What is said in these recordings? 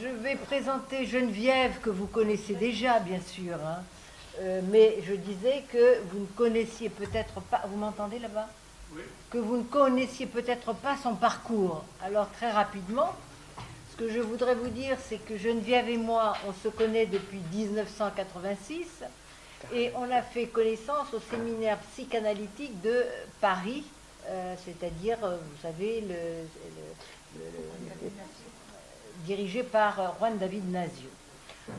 je vais présenter Geneviève, que vous connaissez déjà, bien sûr, hein. Mais je disais que vous ne connaissiez peut-être pas... Vous m'entendez là-bas? Oui. Que vous ne connaissiez peut-être pas son parcours. Alors, très rapidement, ce que je voudrais vous dire, c'est que Geneviève et moi, on se connaît depuis 1986 et on a fait connaissance au séminaire psychanalytique de Paris, c'est-à-dire, vous savez, dirigé par Juan David Nazio.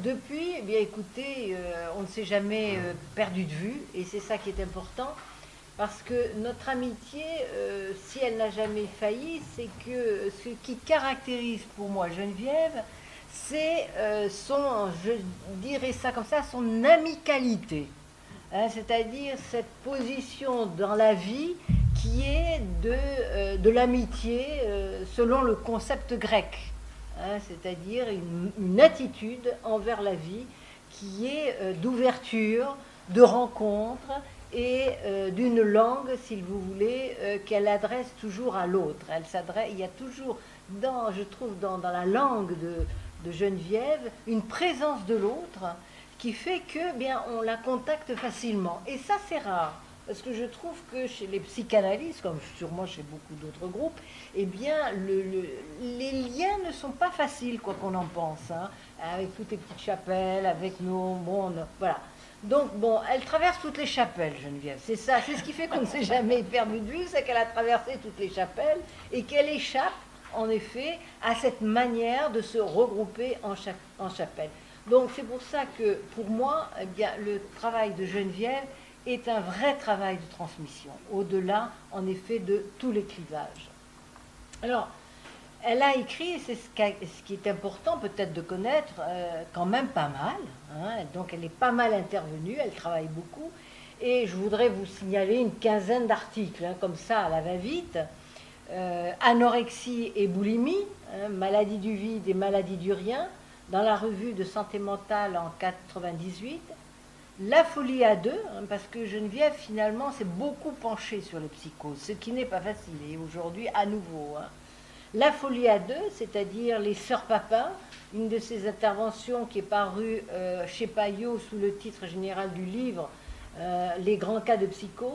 Depuis, eh bien, écoutez, on ne s'est jamais perdu de vue, et c'est ça qui est important, parce que notre amitié, si elle n'a jamais failli, c'est que ce qui caractérise pour moi Geneviève, c'est son, je dirais ça comme ça, son amicalité. Hein, c'est-à-dire cette position dans la vie qui est de l'amitié selon le concept grec. Hein, c'est-à-dire une attitude envers la vie qui est d'ouverture, de rencontre et d'une langue, si vous voulez, qu'elle adresse toujours à l'autre. Il y a toujours, je trouve, dans la langue de Geneviève, une présence de l'autre qui fait que, bien, on la contacte facilement. Et ça, c'est rare. Parce que je trouve que chez les psychanalystes, comme sûrement chez beaucoup d'autres groupes, eh bien, les liens ne sont pas faciles, quoi qu'on en pense, hein, avec toutes les petites chapelles, avec nos... Bon, voilà. Donc, bon, elle traverse toutes les chapelles, Geneviève. C'est ça, c'est ce qui fait qu'on ne s'est jamais perdu de vue, c'est qu'elle a traversé toutes les chapelles et qu'elle échappe, en effet, à cette manière de se regrouper en chapelle. Donc, c'est pour ça que, pour moi, eh bien, le travail de Geneviève est un vrai travail de transmission, au-delà, en effet, de tous les clivages. Alors, elle a écrit, c'est ce qui est important peut-être de connaître, quand même pas mal, hein, donc elle est pas mal intervenue, elle travaille beaucoup, et je voudrais vous signaler une quinzaine d'articles, hein, comme ça, à la va-vite. Anorexie et boulimie, hein, maladie du vide et maladie du rien, dans la revue de santé mentale en 98. La folie à deux, hein, parce que Geneviève, finalement, s'est beaucoup penchée sur les psychoses, ce qui n'est pas facile, et aujourd'hui, à nouveau. Hein. La folie à deux, c'est-à-dire les sœurs Papin, une de ses interventions qui est parue chez Payot sous le titre général du livre, Les grands cas de psychose.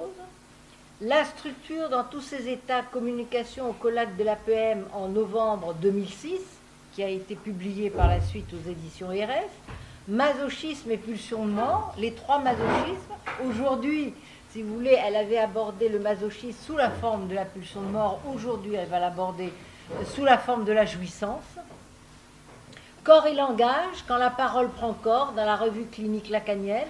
La structure dans tous ses états, communication au colloque de l'APM en novembre 2006, qui a été publié par la suite aux éditions RF. Masochisme et pulsion de mort, les trois masochismes. Aujourd'hui, si vous voulez, elle avait abordé le masochisme sous la forme de la pulsion de mort. Aujourd'hui, elle va l'aborder sous la forme de la jouissance. Corps et langage, quand la parole prend corps, dans la revue clinique lacanienne,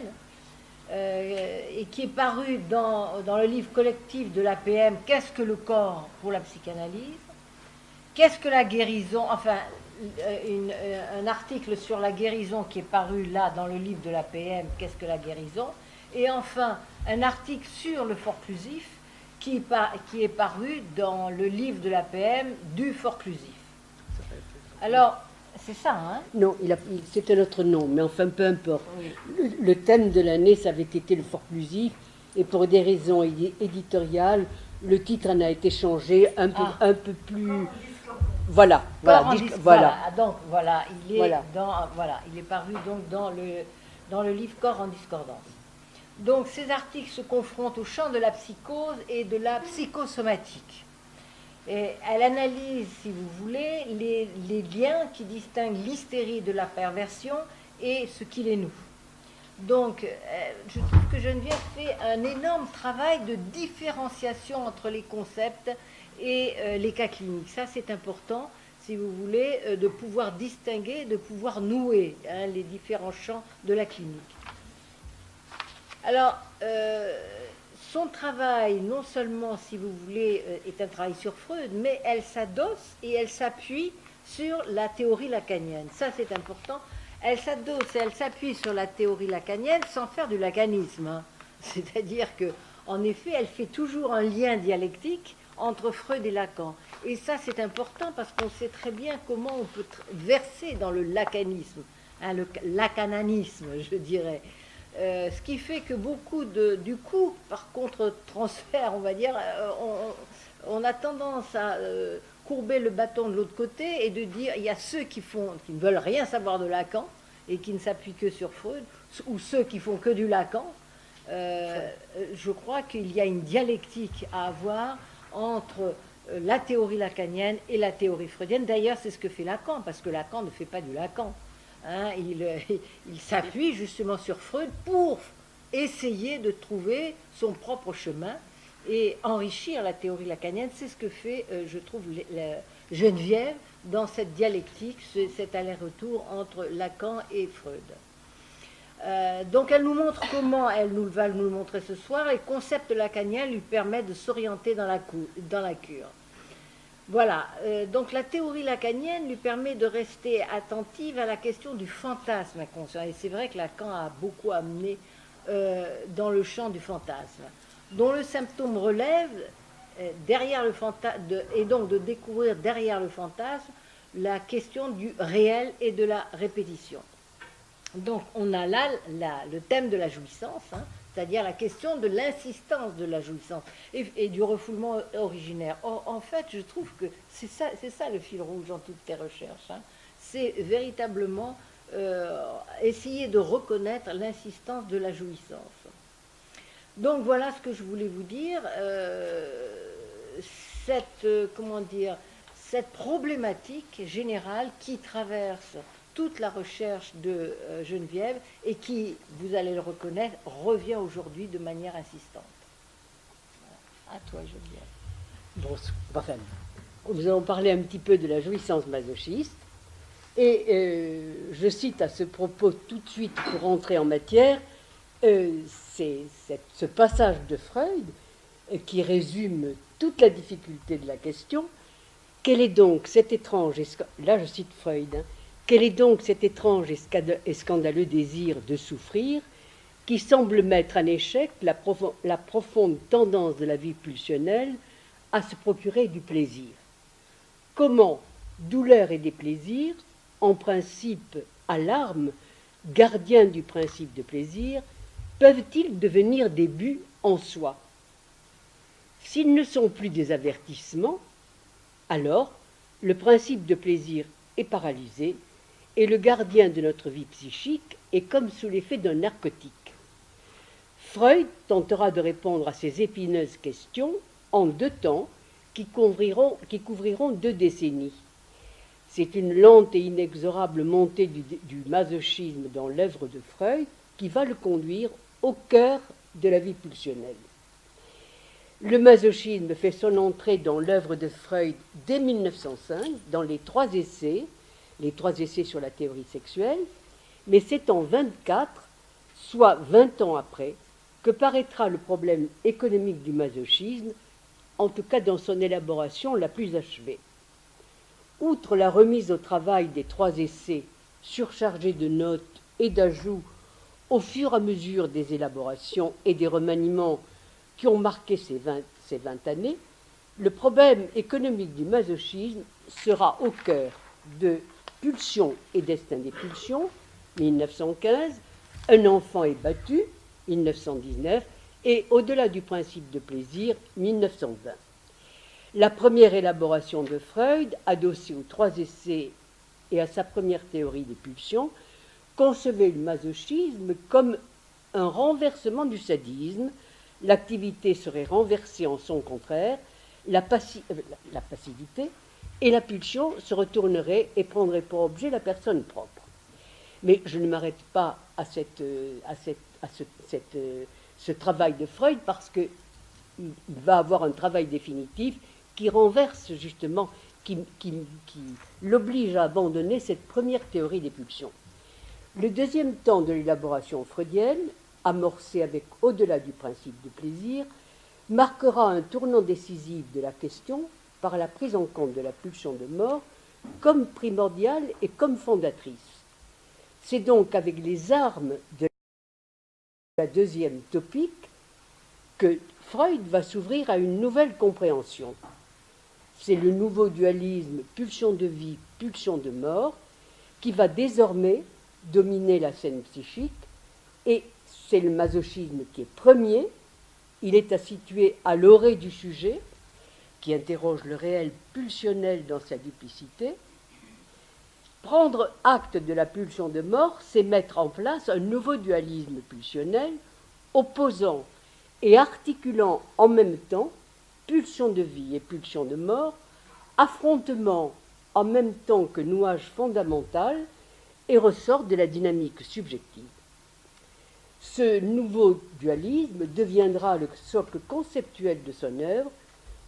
et qui est paru dans le livre collectif de l'APM, Qu'est-ce que le corps pour la psychanalyse? Qu'est-ce que la guérison? Enfin, un article sur la guérison qui est paru là dans le livre de l'APM, Qu'est-ce que la guérison? Et enfin, un article sur le forclusif qui est paru dans le livre de l'APM du forclusif. Alors, c'est ça, hein? Non, c'était notre nom, mais enfin, peu importe. Oui. Le thème de l'année, ça avait été le forclusif, et pour des raisons éditoriales, le titre en a été changé un peu plus... Voilà. Donc voilà, il est paru donc dans le livre Corps en discordance. Donc ces articles se confrontent au champ de la psychose et de la psychosomatique. Et elle analyse, si vous voulez, les liens qui distinguent l'hystérie de la perversion et ce qu'il est nous. Donc, je trouve que Geneviève fait un énorme travail de différenciation entre les concepts et les cas cliniques. Ça, c'est important, si vous voulez, de pouvoir distinguer, de pouvoir nouer, hein, les différents champs de la clinique. Alors, son travail, non seulement, si vous voulez, est un travail sur Freud, mais elle s'adosse et elle s'appuie sur la théorie lacanienne. Ça, c'est important. Elle s'adosse et elle s'appuie sur la théorie lacanienne sans faire du lacanisme. Hein. C'est-à-dire que, en effet, elle fait toujours un lien dialectique entre Freud et Lacan. Et ça, c'est important parce qu'on sait très bien comment on peut verser dans le lacanisme, hein, le lacananisme, je dirais. Ce qui fait que beaucoup du coup, par contre, transfert, on va dire, on a tendance à... courber le bâton de l'autre côté et de dire il y a ceux qui ne veulent rien savoir de Lacan et qui ne s'appuient que sur Freud, ou ceux qui font que du Lacan. Je crois qu'il y a une dialectique à avoir entre la théorie lacanienne et la théorie freudienne. D'ailleurs, c'est ce que fait Lacan, parce que Lacan ne fait pas du Lacan. Hein, il s'appuie justement sur Freud pour essayer de trouver son propre chemin et enrichir la théorie lacanienne. C'est ce que fait, je trouve, Geneviève dans cette dialectique, cet aller-retour entre Lacan et Freud. Donc elle nous montre comment, elle va nous le montrer ce soir, les concepts lacaniens lui permettent de s'orienter dans la cure. Voilà, donc la théorie lacanienne lui permet de rester attentive à la question du fantasme inconscient. Et c'est vrai que Lacan a beaucoup amené dans le champ du fantasme, dont le symptôme relève derrière le fantasme, et donc de découvrir derrière le fantasme la question du réel et de la répétition. Donc on a là le thème de la jouissance, hein, c'est-à-dire la question de l'insistance de la jouissance et du refoulement originaire. Or, en fait, je trouve que c'est ça le fil rouge dans toutes tes recherches. Hein. C'est véritablement essayer de reconnaître l'insistance de la jouissance. Donc voilà ce que je voulais vous dire. Cette problématique générale qui traverse toute la recherche de Geneviève et qui, vous allez le reconnaître, revient aujourd'hui de manière insistante. Voilà. À toi, Geneviève. Bon, enfin, nous allons parler un petit peu de la jouissance masochiste. Et je cite à ce propos tout de suite, pour entrer en matière, ce passage de Freud qui résume toute la difficulté de la question. Quel est donc cet étrange, là je cite Freud, hein, quel est donc cet étrange et scandaleux désir de souffrir qui semble mettre en échec la profonde tendance de la vie pulsionnelle à se procurer du plaisir? Comment douleur et déplaisir, en principe alarme, gardiens du principe de plaisir, peuvent-ils devenir des buts en soi? S'ils ne sont plus des avertissements, alors le principe de plaisir est paralysé et le gardien de notre vie psychique est comme sous l'effet d'un narcotique. Freud tentera de répondre à ces épineuses questions en 2 temps qui couvriront 2 décennies. C'est une lente et inexorable montée du masochisme dans l'œuvre de Freud qui va le conduire au cœur de la vie pulsionnelle. Le masochisme fait son entrée dans l'œuvre de Freud dès 1905, dans les 3 essais sur la théorie sexuelle, mais c'est en 1924, soit 20 ans après, que paraîtra le problème économique du masochisme, en tout cas dans son élaboration la plus achevée. Outre la remise au travail des 3 essais surchargés de notes et d'ajouts au fur et à mesure des élaborations et des remaniements qui ont marqué ces 20 années, le problème économique du masochisme sera au cœur de Pulsion et destin des pulsions, 1915, Un enfant est battu, 1919, et Au-delà du principe de plaisir, 1920. La première élaboration de Freud, adossée aux 3 essais et à sa première théorie des pulsions, concevait le masochisme comme un renversement du sadisme. L'activité serait renversée en son contraire, la passivité, et la pulsion se retournerait et prendrait pour objet la personne propre. Mais je ne m'arrête pas à ce travail de Freud parce qu'il va avoir un travail définitif qui renverse justement, qui l'oblige à abandonner cette première théorie des pulsions. Le deuxième temps de l'élaboration freudienne, amorcé avec Au-delà du principe de plaisir, marquera un tournant décisif de la question par la prise en compte de la pulsion de mort comme primordiale et comme fondatrice. C'est donc avec les armes de la deuxième topique que Freud va s'ouvrir à une nouvelle compréhension. C'est le nouveau dualisme pulsion de vie, pulsion de mort qui va désormais dominer la scène psychique, et c'est le masochisme qui est premier. Il est situé à l'orée du sujet, qui interroge le réel pulsionnel dans sa duplicité. Prendre acte de la pulsion de mort, c'est mettre en place un nouveau dualisme pulsionnel opposant et articulant en même temps pulsion de vie et pulsion de mort, affrontement en même temps que nouage fondamental et ressort de la dynamique subjective. Ce nouveau dualisme deviendra le socle conceptuel de son œuvre,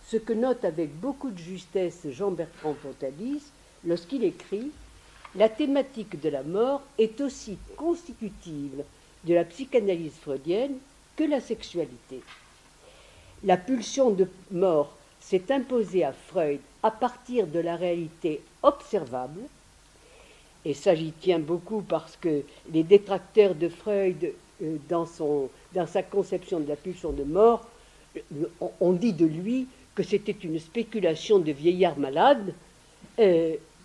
ce que note avec beaucoup de justesse Jean-Bertrand Pontalis lorsqu'il écrit « La thématique de la mort est aussi constitutive de la psychanalyse freudienne que la sexualité. La pulsion de mort s'est imposée à Freud à partir de la réalité observable, et ça j'y tiens beaucoup parce que les détracteurs de Freud dans sa conception de la pulsion de mort ont dit de lui que c'était une spéculation de vieillard malade.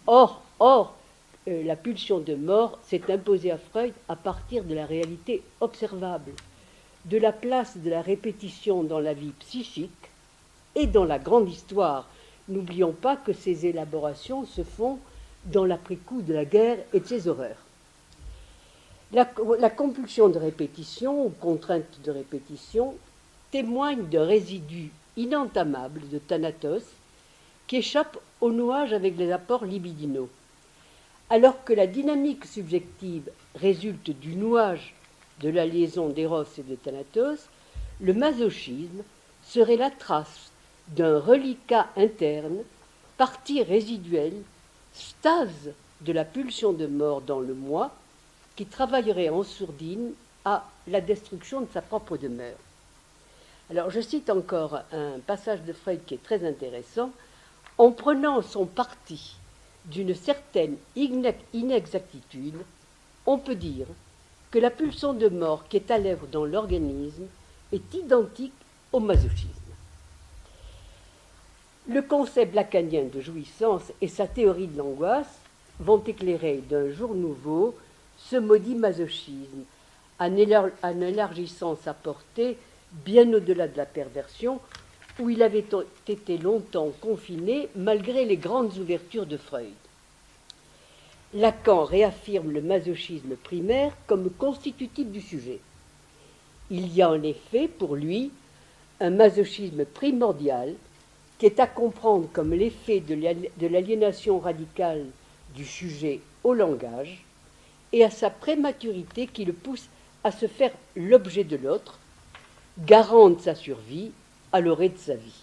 Or, la pulsion de mort s'est imposée à Freud à partir de la réalité observable, de la place de la répétition dans la vie psychique et dans la grande histoire. N'oublions pas que ces élaborations se font dans l'après-coup de la guerre et de ses horreurs. La compulsion de répétition ou contrainte de répétition témoigne d'un résidu inentamable de Thanatos qui échappe au nouage avec les apports libidinaux. Alors que la dynamique subjective résulte du nouage de la liaison d'Eros et de Thanatos, le masochisme serait la trace d'un reliquat interne, partie résiduelle, stase de la pulsion de mort dans le moi, qui travaillerait en sourdine à la destruction de sa propre demeure. Alors je cite encore un passage de Freud qui est très intéressant. En prenant son parti d'une certaine inexactitude, on peut dire que la pulsion de mort qui est à l'œuvre dans l'organisme est identique au masochisme. Le concept lacanien de jouissance et sa théorie de l'angoisse vont éclairer d'un jour nouveau ce maudit masochisme, en élargissant sa portée bien au-delà de la perversion, où il avait été longtemps confiné malgré les grandes ouvertures de Freud. Lacan réaffirme le masochisme primaire comme constitutif du sujet. Il y a en effet, pour lui, un masochisme primordial qui est à comprendre comme l'effet de l'aliénation radicale du sujet au langage et à sa prématurité qui le pousse à se faire l'objet de l'autre, garant de sa survie à l'orée de sa vie.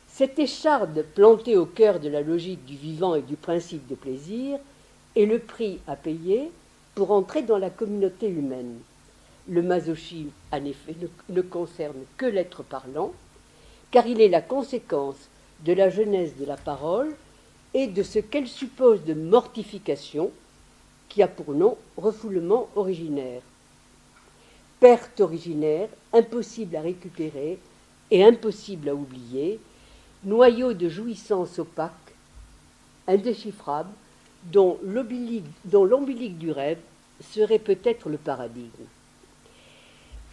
Cette écharde plantée au cœur de la logique du vivant et du principe de plaisir est le prix à payer pour entrer dans la communauté humaine. Le masochisme, en effet, ne concerne que l'être parlant, car il est la conséquence de la jeunesse de la parole et de ce qu'elle suppose de mortification, qui a pour nom refoulement originaire. Perte originaire, impossible à récupérer et impossible à oublier, noyau de jouissance opaque, indéchiffrable, dont l'ombilique du rêve serait peut-être le paradigme.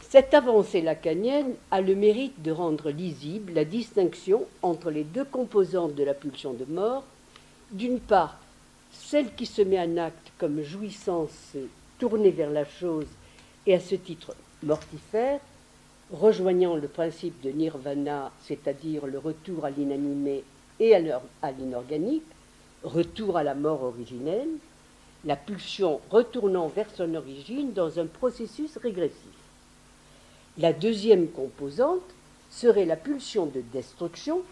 Cette avancée lacanienne a le mérite de rendre lisible la distinction entre les deux composantes de la pulsion de mort, d'une part, celle qui se met en acte comme jouissance tournée vers la chose et à ce titre mortifère, rejoignant le principe de nirvana, c'est-à-dire le retour à l'inanimé et à l'inorganique, retour à la mort originelle, la pulsion retournant vers son origine dans un processus régressif. La deuxième composante serait la pulsion de destruction,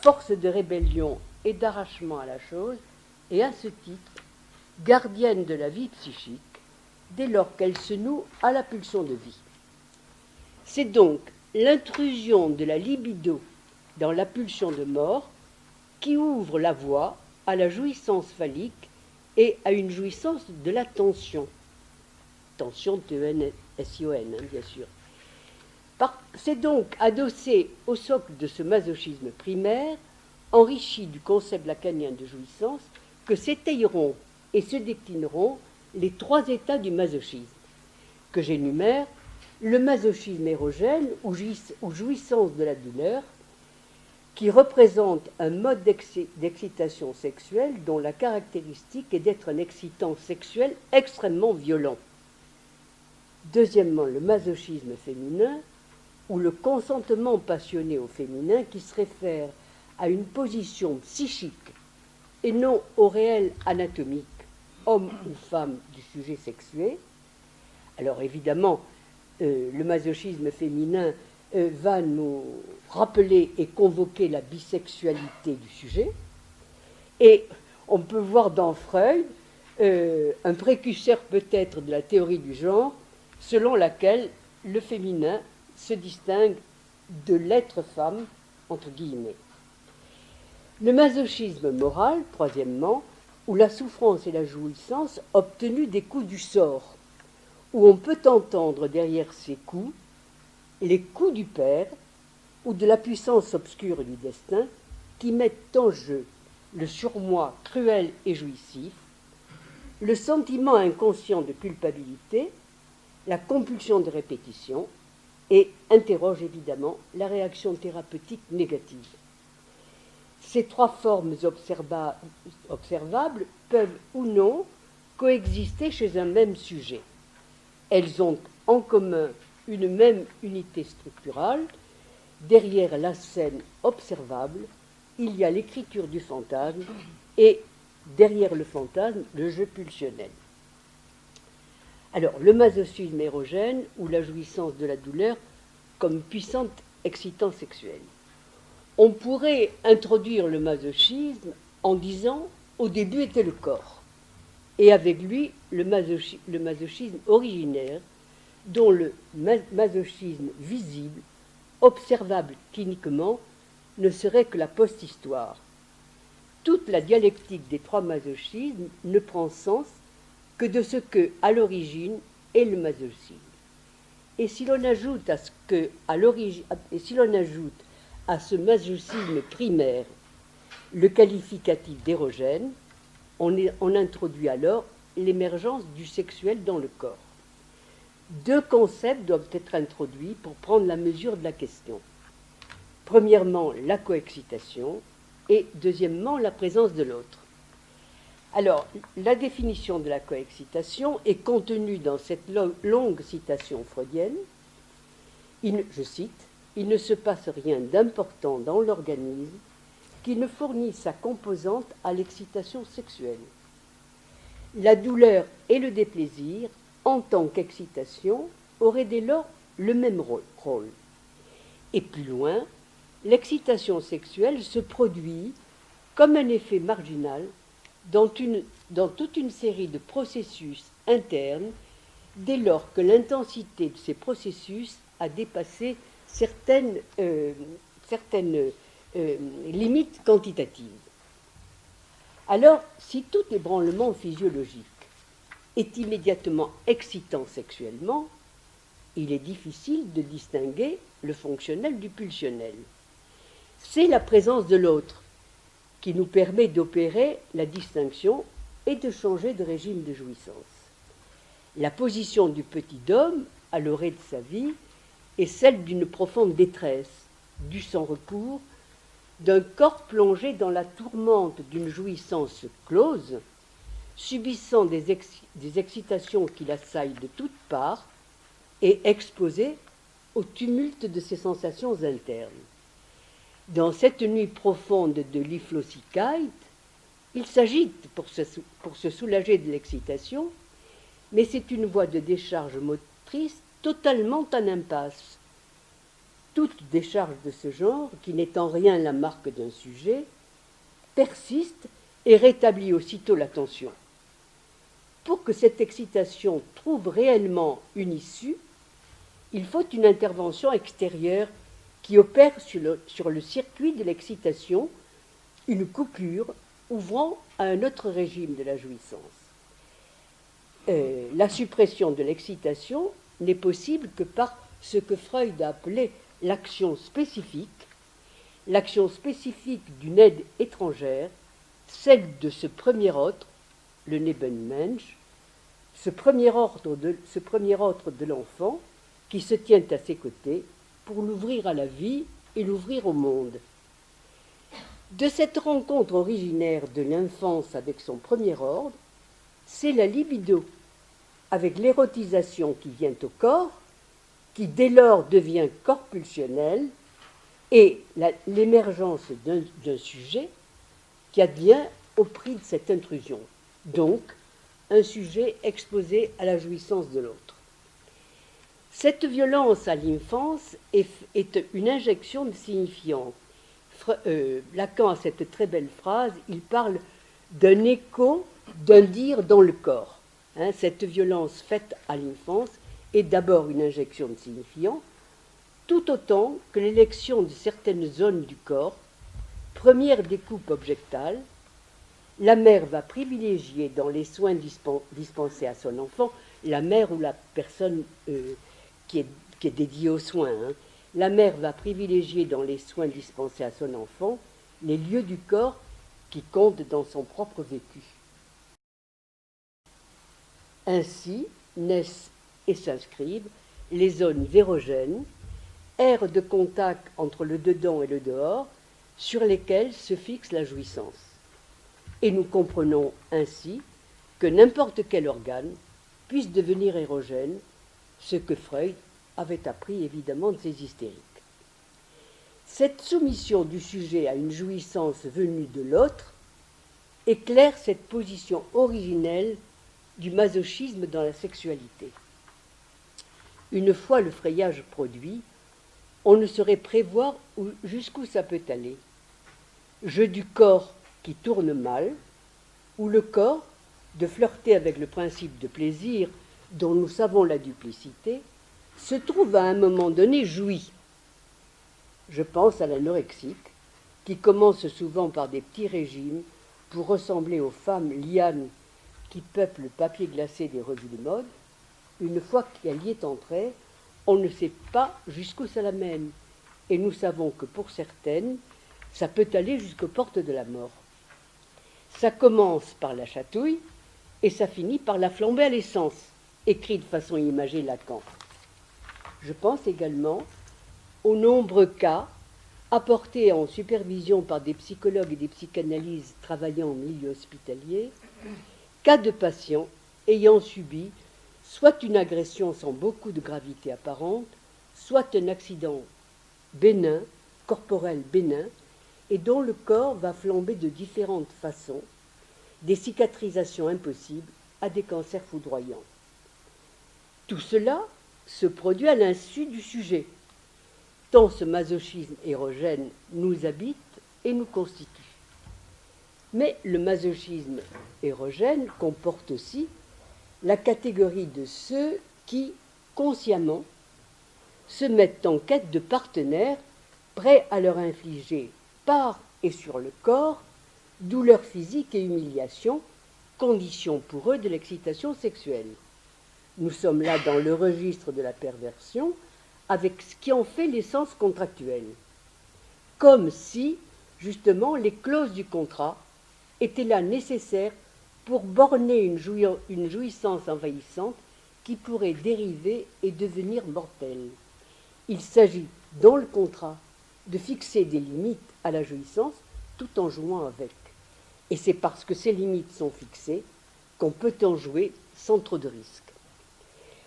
force de rébellion et d'arrachement à la chose, et à ce titre, gardienne de la vie psychique, dès lors qu'elle se noue à la pulsion de vie. C'est donc l'intrusion de la libido dans la pulsion de mort qui ouvre la voie à la jouissance phallique et à une jouissance de la tension. Tension T-E-N-S-I-O-N, bien sûr. C'est donc adossé au socle de ce masochisme primaire, enrichi du concept lacanien de jouissance, que s'étayeront et se déclineront les trois états du masochisme, que j'énumère: le masochisme érogène ou jouissance de la douleur, qui représente un mode d'excitation sexuelle dont la caractéristique est d'être un excitant sexuel extrêmement violent. Deuxièmement, le masochisme féminin, ou le consentement passionné au féminin qui se réfère à une position psychique et non au réel anatomique, homme ou femme, du sujet sexué. Alors évidemment, le masochisme féminin va nous rappeler et convoquer la bisexualité du sujet. Et on peut voir dans Freud un précurseur peut-être de la théorie du genre, selon laquelle le féminin se distingue de l'être femme, entre guillemets. Le masochisme moral, troisièmement, où la souffrance et la jouissance obtenues des coups du sort, où on peut entendre derrière ces coups les coups du père ou de la puissance obscure du destin qui mettent en jeu le surmoi cruel et jouissif, le sentiment inconscient de culpabilité, la compulsion de répétition et interroge évidemment la réaction thérapeutique négative. Ces trois formes observables peuvent ou non coexister chez un même sujet. Elles ont en commun une même unité structurale. Derrière la scène observable, il y a l'écriture du fantasme et derrière le fantasme, le jeu pulsionnel. Alors, le masochisme érogène ou la jouissance de la douleur comme puissant excitant sexuel. On pourrait introduire le masochisme en disant au début était le corps, et avec lui le masochisme originaire, dont le masochisme visible, observable cliniquement, ne serait que la post-histoire. Toute la dialectique des trois masochismes ne prend sens que de ce que, à l'origine, est le masochisme. Et si l'on ajoute à ce masochisme primaire le qualificatif d'érogène, on introduit alors l'émergence du sexuel dans le corps. Deux concepts doivent être introduits pour prendre la mesure de la question. Premièrement, la coexcitation et deuxièmement, la présence de l'autre. Alors, la définition de la coexcitation est contenue dans cette longue citation freudienne. Je cite, « Il ne se passe rien d'important dans l'organisme qui ne fournisse sa composante à l'excitation sexuelle. La douleur et le déplaisir, en tant qu'excitation, auraient dès lors le même rôle. Et plus loin, l'excitation sexuelle se produit comme un effet marginal dans toute une série de processus internes dès lors que l'intensité de ces processus a dépassé certaines limites quantitatives. Alors, si tout ébranlement physiologique est immédiatement excitant sexuellement, il est difficile de distinguer le fonctionnel du pulsionnel. C'est la présence de l'autre qui nous permet d'opérer la distinction et de changer de régime de jouissance. La position du petit homme, à l'orée de sa vie, est celle d'une profonde détresse, du sans-recours, d'un corps plongé dans la tourmente d'une jouissance close, subissant des excitations qui l'assaillent de toutes parts et exposé au tumulte de ses sensations internes. Dans cette nuit profonde de l'hypnocycite, il s'agite pour se soulager de l'excitation, mais c'est une voie de décharge motrice totalement en impasse. Toute décharge de ce genre, qui n'est en rien la marque d'un sujet, persiste et rétablit aussitôt l'attention. Pour que cette excitation trouve réellement une issue, il faut une intervention extérieure qui opère sur le circuit de l'excitation, une coupure ouvrant à un autre régime de la jouissance. La suppression de l'excitation n'est possible que par ce que Freud a appelé l'action spécifique d'une aide étrangère, celle de ce premier ordre, le Nebenmensch, ce premier ordre de l'enfant qui se tient à ses côtés pour l'ouvrir à la vie et l'ouvrir au monde. De cette rencontre originaire de l'enfance avec son premier ordre, c'est la libido, avec l'érotisation qui vient au corps, qui dès lors devient corps pulsionnel, et l'émergence d'un sujet qui advient au prix de cette intrusion. Donc, un sujet exposé à la jouissance de l'autre. Cette violence à l'enfance est une injection de signifiant. Lacan a cette très belle phrase, il parle d'un écho, d'un dire dans le corps. Cette violence faite à l'enfance est d'abord une injection de signifiant, tout autant que l'élection de certaines zones du corps, première découpe objectale. La mère va privilégier dans les soins dispensés à son enfant, la mère ou la personne qui est dédiée aux soins, la mère va privilégier dans les soins dispensés à son enfant les lieux du corps qui comptent dans son propre vécu. Ainsi naissent et s'inscrivent les zones vérogènes, aires de contact entre le dedans et le dehors, sur lesquelles se fixe la jouissance. Et nous comprenons ainsi que n'importe quel organe puisse devenir érogène, ce que Freud avait appris évidemment de ses hystériques. Cette soumission du sujet à une jouissance venue de l'autre éclaire cette position originelle du masochisme dans la sexualité. Une fois le frayage produit, on ne saurait prévoir jusqu'où ça peut aller. Jeu du corps qui tourne mal, ou le corps, de flirter avec le principe de plaisir dont nous savons la duplicité, se trouve à un moment donné joui. Je pense à l'anorexique, qui commence souvent par des petits régimes pour ressembler aux femmes lianes qui peuplent le papier glacé des revues de mode. Une fois qu'elle y est entrée, on ne sait pas jusqu'où ça l'amène, et nous savons que pour certaines, ça peut aller jusqu'aux portes de la mort. Ça commence par la chatouille, et ça finit par la flambée à l'essence, écrit de façon imagée Lacan. Je pense également aux nombreux cas apportés en supervision par des psychologues et des psychanalystes travaillant en milieu hospitalier, cas de patients ayant subi soit une agression sans beaucoup de gravité apparente, soit un accident bénin, corporel bénin, et dont le corps va flamber de différentes façons, des cicatrisations impossibles à des cancers foudroyants. Tout cela se produit à l'insu du sujet, tant ce masochisme érogène nous habite et nous constitue. Mais le masochisme érogène comporte aussi la catégorie de ceux qui, consciemment, se mettent en quête de partenaires prêts à leur infliger par et sur le corps douleur physique et humiliation, condition pour eux de l'excitation sexuelle. Nous sommes là dans le registre de la perversion, avec ce qui en fait l'essence contractuelle. Comme si, justement, les clauses du contrat étaient là nécessaires pour borner une jouissance envahissante qui pourrait dériver et devenir mortelle. Il s'agit, dans le contrat, de fixer des limites à la jouissance tout en jouant avec. Et c'est parce que ces limites sont fixées qu'on peut en jouer sans trop de risques.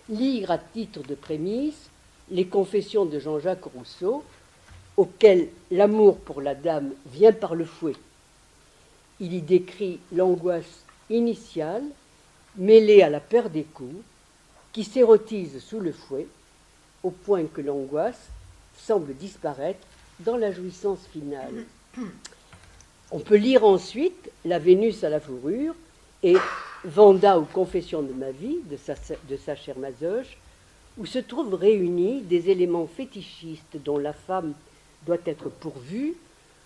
Lire à titre de prémisse les confessions de Jean-Jacques Rousseau, auxquelles l'amour pour la dame vient par le fouet. Il y décrit l'angoisse initiale, mêlée à la peur des coups, qui s'érotise sous le fouet, au point que l'angoisse semble disparaître dans la jouissance finale. On peut lire ensuite La Vénus à la fourrure et Vanda ou Confession de ma vie de Sacher Masoch, où se trouvent réunis des éléments fétichistes dont la femme doit être pourvue,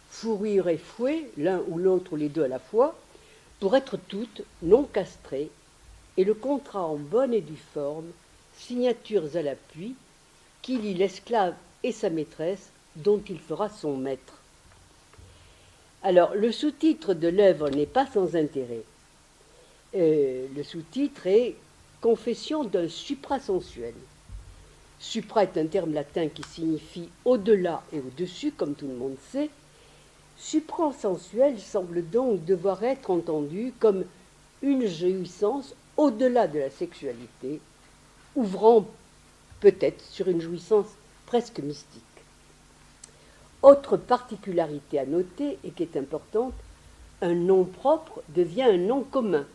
fourrure et fouet, l'un ou l'autre ou les deux à la fois, pour être toutes non castrées, et le contrat en bonne et due forme, signatures à l'appui, qui lie l'esclave et sa maîtresse, dont il fera son maître. Alors, le sous-titre de l'œuvre n'est pas sans intérêt. Le sous-titre est « Confession d'un suprasensuel ». Supra est un terme latin qui signifie au-delà et au-dessus, comme tout le monde sait. Suprasensuel semble donc devoir être entendu comme une jouissance au-delà de la sexualité, ouvrant peut-être sur une jouissance presque mystique. Autre particularité à noter et qui est importante, un nom propre devient un nom commun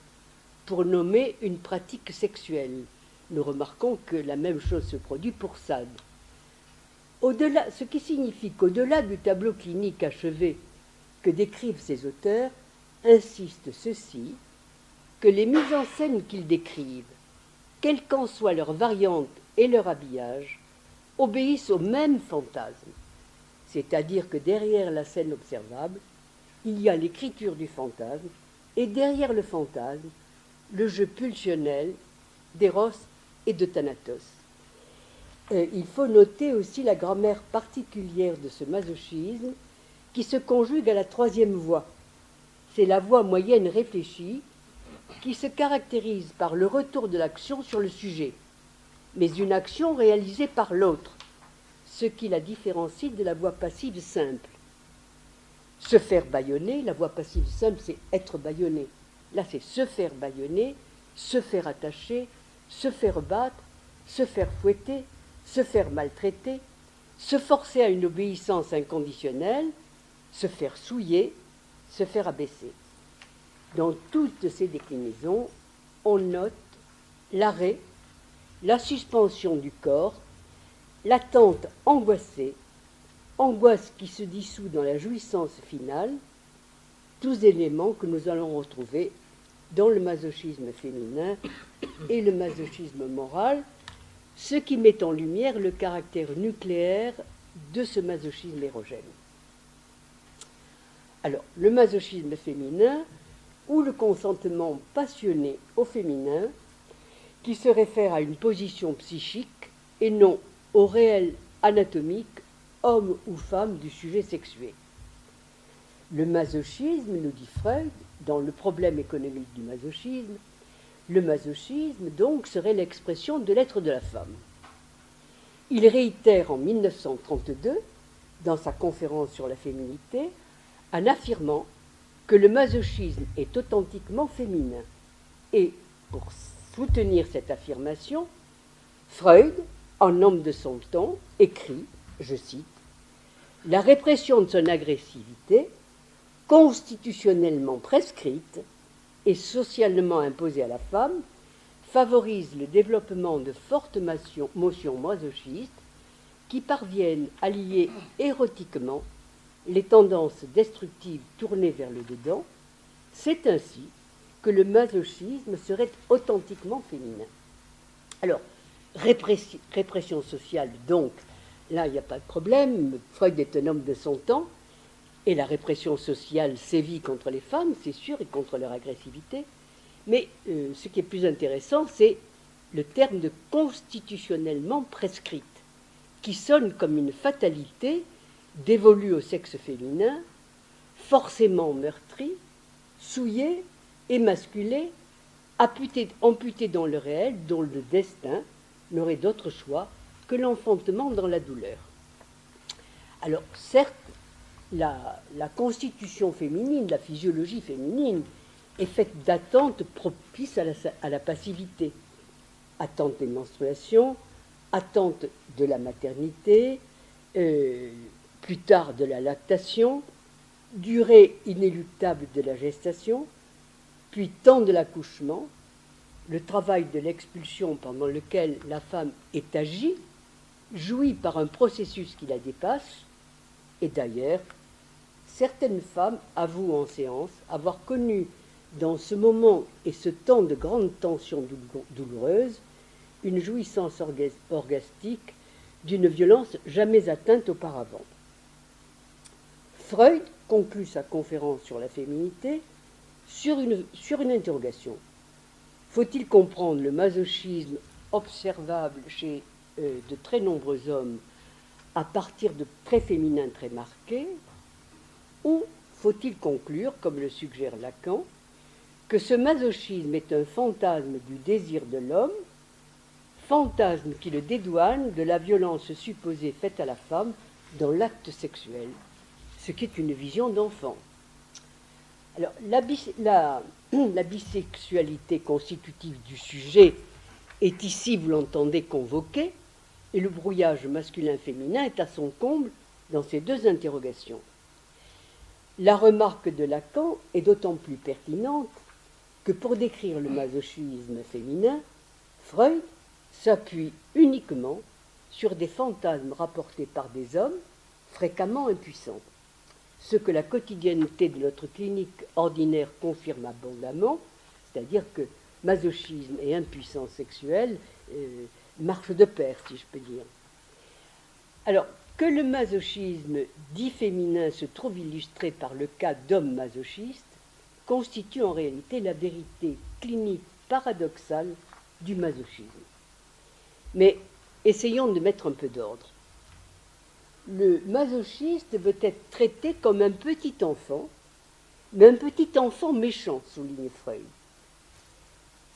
pour nommer une pratique sexuelle. Nous remarquons que la même chose se produit pour Sade. Ce qui signifie qu'au-delà du tableau clinique achevé que décrivent ces auteurs, insiste ceci, que les mises en scène qu'ils décrivent, quelles qu'en soient leurs variantes et leur habillage, obéissent au même fantasme, c'est-à-dire que derrière la scène observable, il y a l'écriture du fantasme, et derrière le fantasme, le jeu pulsionnel d'Eros et de Thanatos. Il faut noter aussi la grammaire particulière de ce masochisme qui se conjugue à la troisième voix. C'est la voix moyenne réfléchie qui se caractérise par le retour de l'action sur le sujet, mais une action réalisée par l'autre, ce qui la différencie de la voix passive simple. Se faire bâillonner, la voix passive simple, c'est être bâillonné. Là, c'est se faire bâillonner, se faire attacher, se faire battre, se faire fouetter, se faire maltraiter, se forcer à une obéissance inconditionnelle, se faire souiller, se faire abaisser. Dans toutes ces déclinaisons, on note l'arrêt, la suspension du corps, l'attente angoissée, angoisse qui se dissout dans la jouissance finale, tous éléments que nous allons retrouver dans le masochisme féminin et le masochisme moral, ce qui met en lumière le caractère nucléaire de ce masochisme érogène. Alors, le masochisme féminin ou le consentement passionné au féminin, qui se réfère à une position psychique et non au réel anatomique, homme ou femme, du sujet sexué. Le masochisme, nous dit Freud, dans le problème économique du masochisme, le masochisme, donc, serait l'expression de l'être de la femme. Il réitère en 1932, dans sa conférence sur la féminité, en affirmant que le masochisme est authentiquement féminin. Et, pour soutenir cette affirmation, Freud, en homme de son temps, écrit, je cite, « La répression de son agressivité, constitutionnellement prescrite et socialement imposée à la femme, favorise le développement de fortes motions masochistes qui parviennent à lier érotiquement les tendances destructives tournées vers le dedans. C'est ainsi que le masochisme serait authentiquement féminin. » Alors, répression sociale, donc, là, il n'y a pas de problème. Freud est un homme de son temps, et la répression sociale sévit contre les femmes, c'est sûr, et contre leur agressivité. Mais ce qui est plus intéressant, c'est le terme de constitutionnellement prescrite, qui sonne comme une fatalité dévolue au sexe féminin, forcément meurtri, souillé, émasculé, amputé dans le réel, dont le destin n'aurait d'autre choix que l'enfantement dans la douleur. Alors, certes, la constitution féminine, la physiologie féminine, est faite d'attentes propices à la passivité. Attente des menstruations, attente de la maternité, plus tard de la lactation, durée inéluctable de la gestation, puis temps de l'accouchement, le travail de l'expulsion pendant lequel la femme est agie, jouit par un processus qui la dépasse, et d'ailleurs, certaines femmes avouent en séance avoir connu dans ce moment et ce temps de grande tension douloureuse une jouissance orgastique d'une violence jamais atteinte auparavant. Freud conclut sa conférence sur la féminité sur une interrogation. Faut-il comprendre le masochisme observable chez de très nombreux hommes à partir de traits féminins très marqués, ou faut-il conclure, comme le suggère Lacan, que ce masochisme est un fantasme du désir de l'homme, fantasme qui le dédouane de la violence supposée faite à la femme dans l'acte sexuel, ce qui est une vision d'enfant. Alors, la bisexualité constitutive du sujet est ici, vous l'entendez, convoquée, et le brouillage masculin-féminin est à son comble dans ces deux interrogations. La remarque de Lacan est d'autant plus pertinente que pour décrire le masochisme féminin, Freud s'appuie uniquement sur des fantasmes rapportés par des hommes fréquemment impuissants. Ce que la quotidienneté de notre clinique ordinaire confirme abondamment, c'est-à-dire que masochisme et impuissance sexuelle marchent de pair, si je peux dire. Alors, que le masochisme dit féminin se trouve illustré par le cas d'hommes masochistes constitue en réalité la vérité clinique paradoxale du masochisme. Mais essayons de mettre un peu d'ordre. Le masochiste veut être traité comme un petit enfant, mais un petit enfant méchant, souligne Freud.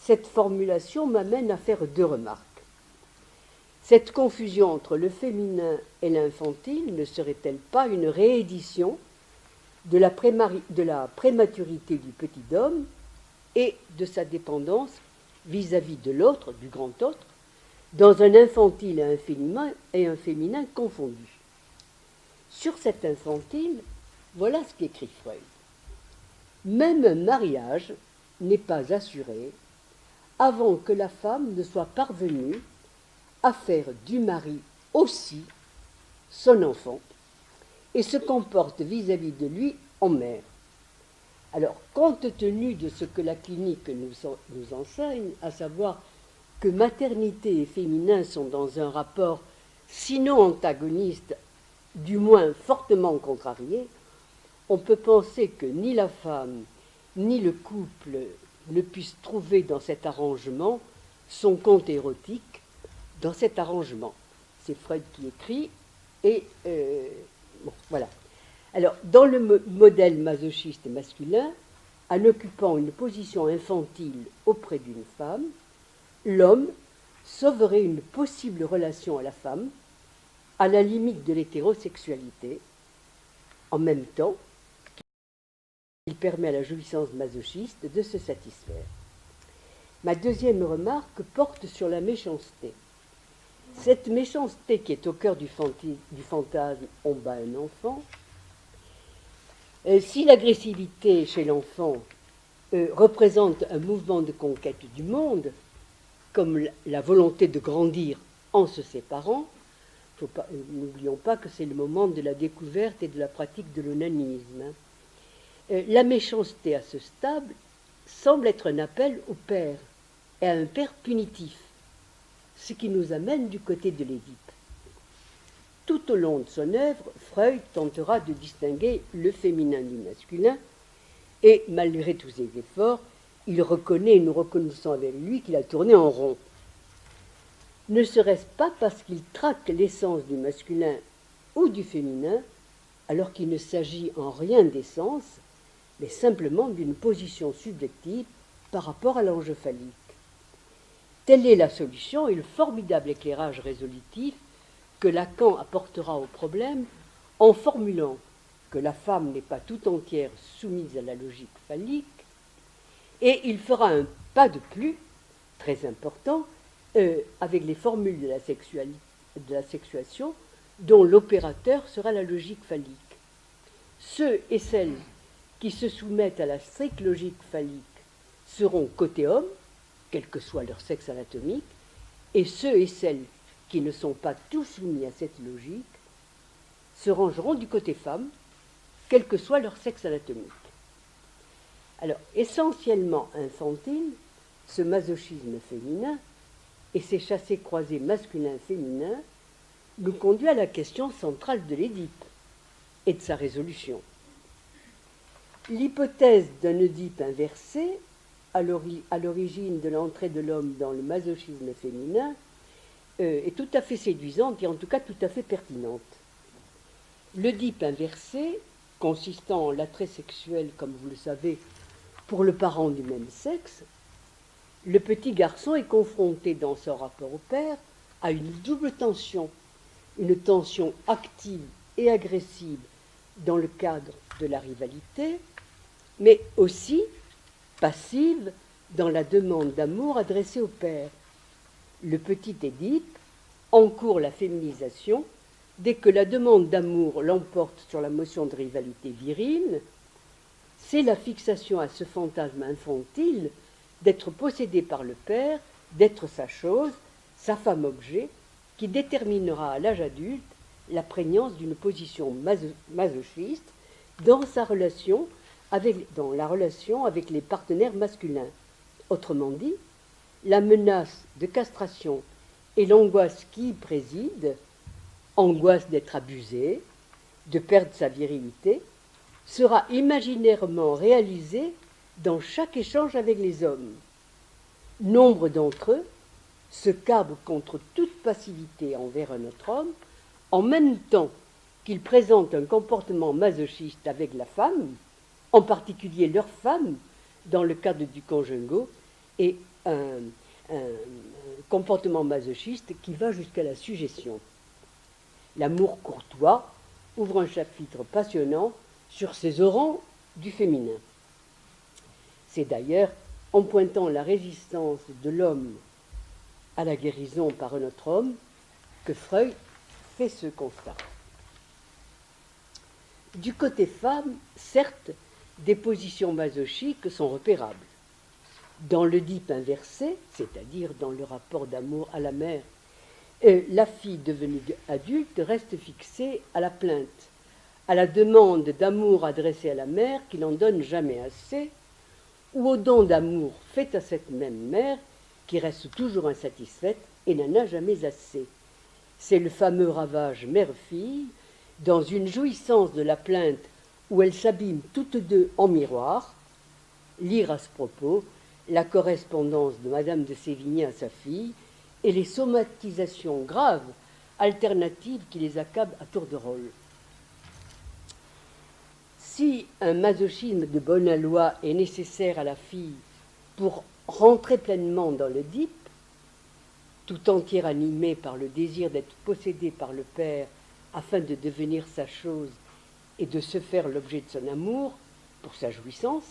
Cette formulation m'amène à faire deux remarques. Cette confusion entre le féminin et l'infantile ne serait-elle pas une réédition de la prématurité du petit homme et de sa dépendance vis-à-vis de l'autre, du grand autre, dans un infantile et un féminin confondus? Sur cet infantile, voilà ce qu'écrit Freud. Même un mariage n'est pas assuré avant que la femme ne soit parvenue à faire du mari aussi son enfant et se comporte vis-à-vis de lui en mère. Alors, compte tenu de ce que la clinique nous enseigne, à savoir que maternité et féminin sont dans un rapport sinon antagoniste, du moins fortement contrarié, on peut penser que ni la femme ni le couple ne puissent trouver dans cet arrangement son compte érotique dans cet arrangement. C'est Freud qui écrit, et voilà. Alors, dans le modèle masochiste masculin, en occupant une position infantile auprès d'une femme, l'homme sauverait une possible relation à la femme, à la limite de l'hétérosexualité, en même temps qu'il permet à la jouissance masochiste de se satisfaire. Ma deuxième remarque porte sur la méchanceté. Cette méchanceté qui est au cœur du fantasme « on bat un enfant », si l'agressivité chez l'enfant représente un mouvement de conquête du monde, comme la volonté de grandir en se séparant, n'oublions pas que c'est le moment de la découverte et de la pratique de l'onanisme. La méchanceté à ce stade semble être un appel au père, et à un père punitif, ce qui nous amène du côté de l'Édipe. Tout au long de son œuvre, Freud tentera de distinguer le féminin du masculin, et malgré tous ses efforts, il reconnaît, et nous reconnaissons avec lui, qu'il a tourné en rond. Ne serait-ce pas parce qu'il traque l'essence du masculin ou du féminin, alors qu'il ne s'agit en rien d'essence, mais simplement d'une position subjective par rapport à l'enjeu phallique. Telle est la solution et le formidable éclairage résolutif que Lacan apportera au problème en formulant que la femme n'est pas tout entière soumise à la logique phallique, et il fera un pas de plus, très important, avec les formules de la sexuation dont l'opérateur sera la logique phallique. Ceux et celles qui se soumettent à la stricte logique phallique seront côté homme, quel que soit leur sexe anatomique, et ceux et celles qui ne sont pas tous soumis à cette logique se rangeront du côté femme, quel que soit leur sexe anatomique. Alors, essentiellement infantile, ce masochisme féminin et ces chassés-croisés masculin-féminin nous conduit à la question centrale de l'Édipe et de sa résolution. L'hypothèse d'un Oedipe inversé, à l'origine de l'entrée de l'homme dans le masochisme féminin, est tout à fait séduisante et en tout cas tout à fait pertinente. L'Oedipe inversé, consistant en l'attrait sexuel, comme vous le savez, pour le parent du même sexe, le petit garçon est confronté dans son rapport au père à une double tension, une tension active et agressive dans le cadre de la rivalité, mais aussi passive dans la demande d'amour adressée au père. Le petit Édipe encourt la féminisation dès que la demande d'amour l'emporte sur la notion de rivalité virile. C'est la fixation à ce fantasme infantile d'être possédé par le père, d'être sa chose, sa femme objet, qui déterminera à l'âge adulte la prégnance d'une position masochiste dans la relation avec les partenaires masculins. Autrement dit, la menace de castration et l'angoisse qui y préside, angoisse d'être abusé, de perdre sa virilité, sera imaginairement réalisée dans chaque échange avec les hommes. Nombre d'entre eux se cabrent contre toute passivité envers un autre homme, en même temps qu'ils présentent un comportement masochiste avec la femme, en particulier leur femme, dans le cadre du conjugal, et un comportement masochiste qui va jusqu'à la suggestion. L'amour courtois ouvre un chapitre passionnant sur ces aurants du féminin. C'est d'ailleurs en pointant la résistance de l'homme à la guérison par un autre homme que Freud fait ce constat. Du côté femme, certes, des positions masochiques sont repérables. Dans l'Oedipe inversé, c'est-à-dire dans le rapport d'amour à la mère, la fille devenue adulte reste fixée à la plainte, à la demande d'amour adressée à la mère qui n'en donne jamais assez, ou au don d'amour fait à cette même mère qui reste toujours insatisfaite et n'en a jamais assez. C'est le fameux ravage mère-fille, dans une jouissance de la plainte où elles s'abîment toutes deux en miroir. Lire à ce propos la correspondance de Madame de Sévigné à sa fille et les somatisations graves, alternatives qui les accablent à tour de rôle. Si un masochisme de bonne aloi est nécessaire à la fille pour rentrer pleinement dans l'Oedipe, tout entière animée par le désir d'être possédée par le père afin de devenir sa chose et de se faire l'objet de son amour pour sa jouissance,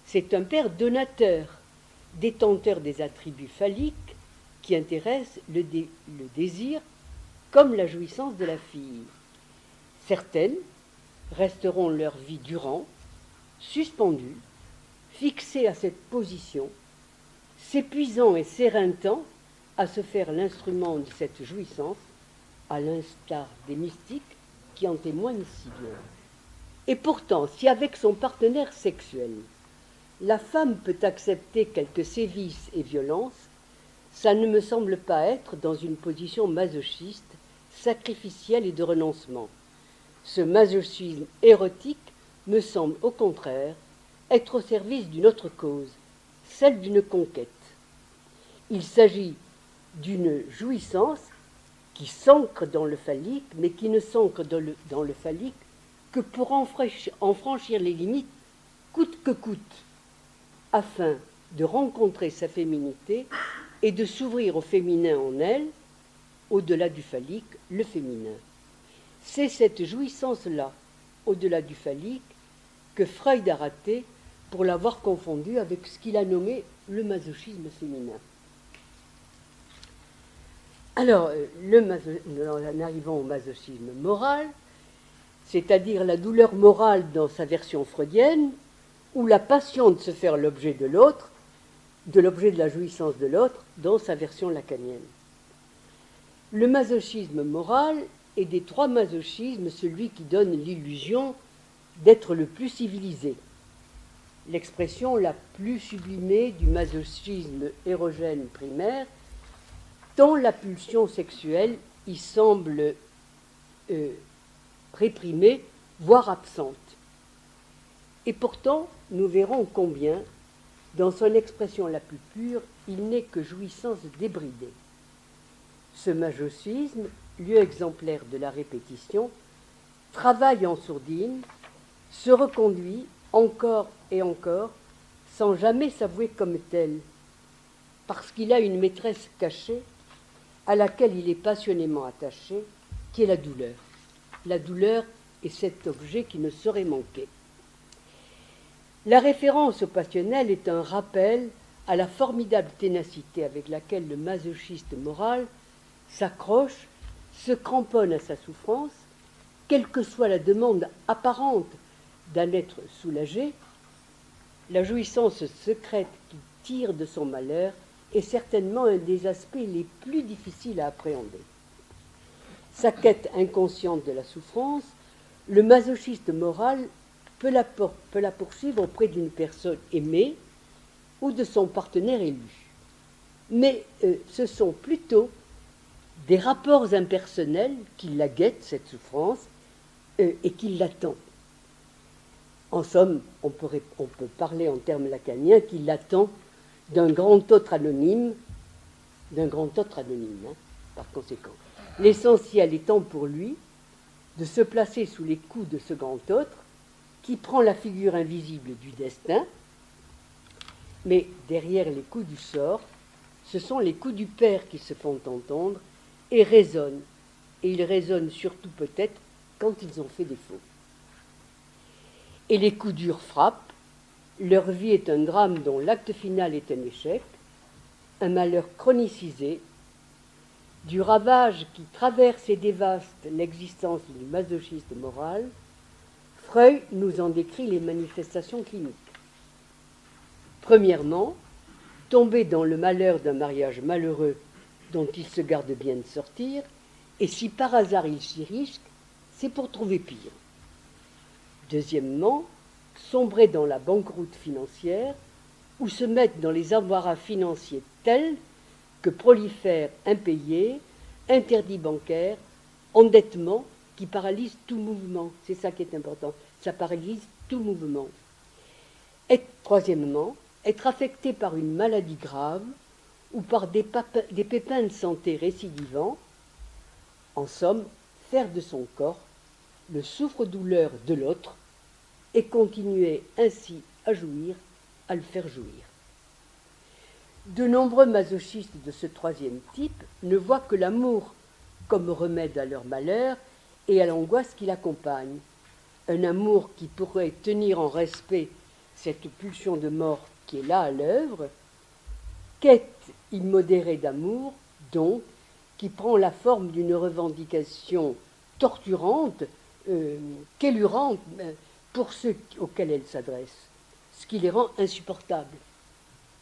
c'est un père donateur, détenteur des attributs phalliques qui intéressent le désir comme la jouissance de la fille. Certaines resteront leur vie durant, suspendues, fixées à cette position, s'épuisant et s'éreintant à se faire l'instrument de cette jouissance, à l'instar des mystiques qui en témoignent si bien. Et pourtant, si avec son partenaire sexuel, la femme peut accepter quelques sévices et violences, ça ne me semble pas être dans une position masochiste, sacrificielle et de renoncement. Ce masochisme érotique me semble au contraire être au service d'une autre cause, celle d'une conquête. Il s'agit d'une jouissance qui s'ancre dans le phallique, mais qui ne s'ancre dans le phallique que pour en franchir les limites coûte que coûte, afin de rencontrer sa féminité et de s'ouvrir au féminin en elle, au-delà du phallique, le féminin. C'est cette jouissance-là, au-delà du phallique, que Freud a raté pour l'avoir confondu avec ce qu'il a nommé le masochisme féminin. Alors, en arrivant au masochisme moral, c'est-à-dire la douleur morale dans sa version freudienne, ou la passion de se faire l'objet de l'autre, de l'objet de la jouissance de l'autre, dans sa version lacanienne. Le masochisme moral est des trois masochismes celui qui donne l'illusion d'être le plus civilisé. L'expression la plus sublimée du masochisme érogène primaire, tant la pulsion sexuelle y semble réprimée, voire absente. Et pourtant, nous verrons combien, dans son expression la plus pure, il n'est que jouissance débridée. Ce masochisme, lieu exemplaire de la répétition, travaille en sourdine, se reconduit encore et encore, sans jamais s'avouer comme tel, parce qu'il a une maîtresse cachée à laquelle il est passionnément attaché, qui est la douleur et cet objet qui ne saurait manquer. La référence au passionnel est un rappel à la formidable ténacité avec laquelle le masochiste moral s'accroche, se cramponne à sa souffrance, quelle que soit la demande apparente d'un être soulagé. La jouissance secrète qui tire de son malheur est certainement un des aspects les plus difficiles à appréhender. Sa quête inconsciente de la souffrance, le masochiste moral peut la poursuivre auprès d'une personne aimée ou de son partenaire élu. Mais ce sont plutôt des rapports impersonnels qui la guettent, cette souffrance, et qui l'attendent. En somme, on peut parler en termes lacaniens qu'il l'attend d'un grand autre anonyme, par conséquent. L'essentiel étant pour lui de se placer sous les coups de ce grand autre qui prend la figure invisible du destin, mais derrière les coups du sort, ce sont les coups du père qui se font entendre et résonnent. Et ils résonnent surtout peut-être quand ils ont fait défaut. Et les coups durs frappent, leur vie est un drame dont l'acte final est un échec, un malheur chronicisé, du ravage qui traverse et dévaste l'existence du masochiste moral. Freud nous en décrit les manifestations cliniques. Premièrement, tomber dans le malheur d'un mariage malheureux dont il se garde bien de sortir, et si par hasard il s'y risque, c'est pour trouver pire. Deuxièmement, sombrer dans la banqueroute financière ou se mettre dans les embarras financiers tels que prolifèrent impayés, interdits bancaires, endettement qui paralysent tout mouvement. C'est ça qui est important. Ça paralyse tout mouvement. Et troisièmement, être affecté par une maladie grave ou par des pépins de santé récidivants. En somme, faire de son corps le souffre-douleur de l'autre et continuer ainsi à jouir, à le faire jouir. De nombreux masochistes de ce troisième type ne voient que l'amour comme remède à leur malheur et à l'angoisse qui l'accompagne. Un amour qui pourrait tenir en respect cette pulsion de mort qui est là à l'œuvre, quête immodérée d'amour, donc, qui prend la forme d'une revendication torturante, qu'élurante pour ceux auxquels elle s'adresse, ce qui les rend insupportables.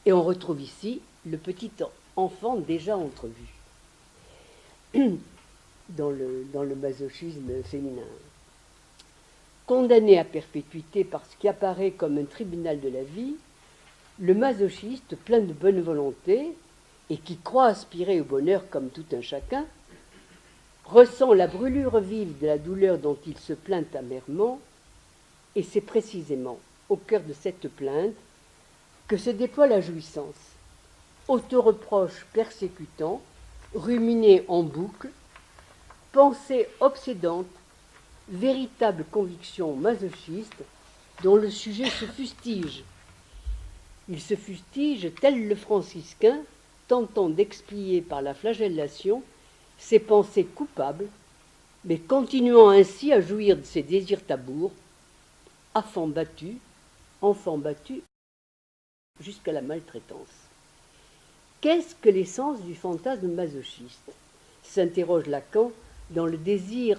Et on retrouve ici le petit enfant déjà entrevu dans le masochisme féminin. Condamné à perpétuité par ce qui apparaît comme un tribunal de la vie, le masochiste, plein de bonne volonté et qui croit aspirer au bonheur comme tout un chacun, ressent la brûlure vive de la douleur dont il se plaint amèrement, et c'est précisément au cœur de cette plainte que se déploie la jouissance, auto-reproche persécutant, ruminé en boucle, pensée obsédante, véritable conviction masochiste dont le sujet se fustige. Il se fustige tel le franciscain tentant d'expier par la flagellation ses pensées coupables, mais continuant ainsi à jouir de ses désirs tabours, enfant battu, jusqu'à la maltraitance. Qu'est-ce que l'essence du fantasme masochiste ? S'interroge Lacan dans Le désir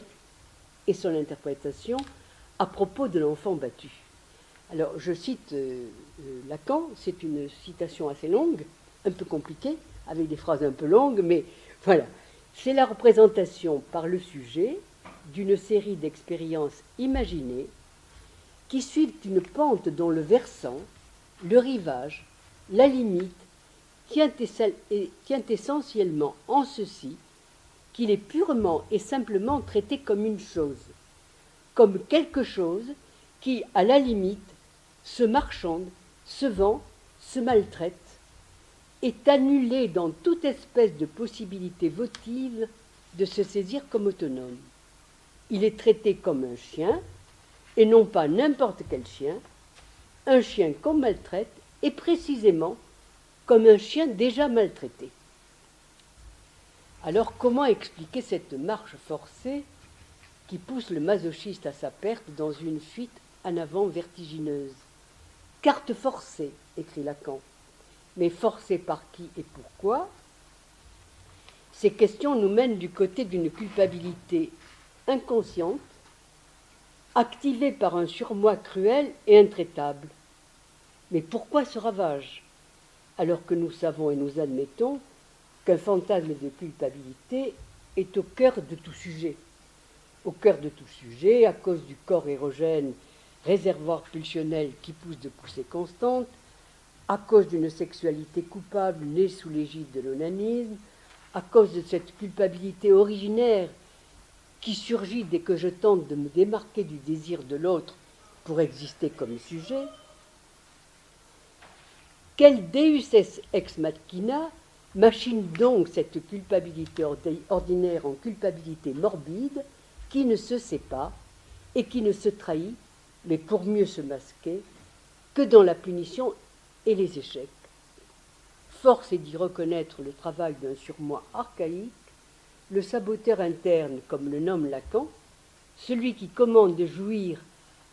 et son interprétation à propos de l'enfant battu. Alors, je cite Lacan, c'est une citation assez longue, un peu compliquée, avec des phrases un peu longues, mais voilà. C'est la représentation par le sujet d'une série d'expériences imaginées qui suivent une pente dont le versant, le rivage, la limite, tient essentiellement en ceci qu'il est purement et simplement traité comme une chose, comme quelque chose qui, à la limite, se marchande, se vend, se maltraite, est annulé dans toute espèce de possibilité votive de se saisir comme autonome. Il est traité comme un chien, et non pas n'importe quel chien, un chien qu'on maltraite, et précisément comme un chien déjà maltraité. Alors comment expliquer cette marche forcée qui pousse le masochiste à sa perte dans une fuite en avant vertigineuse. Carte forcée, écrit Lacan. Mais forcée par qui et pourquoi? Ces questions nous mènent du côté d'une culpabilité inconsciente, activée par un surmoi cruel et intraitable. Mais pourquoi ce ravage, alors que nous savons et nous admettons qu'un fantasme de culpabilité est au cœur de tout sujet? Au cœur de tout sujet, à cause du corps érogène, réservoir pulsionnel qui pousse de poussée constante, à cause d'une sexualité coupable née sous l'égide de l'onanisme, à cause de cette culpabilité originaire qui surgit dès que je tente de me démarquer du désir de l'autre pour exister comme sujet. Quel deus ex machina machine donc cette culpabilité ordinaire en culpabilité morbide qui ne se sait pas et qui ne se trahit, mais pour mieux se masquer, que dans la punition et les échecs. Force est d'y reconnaître le travail d'un surmoi archaïque, le saboteur interne, comme le nomme Lacan, celui qui commande de jouir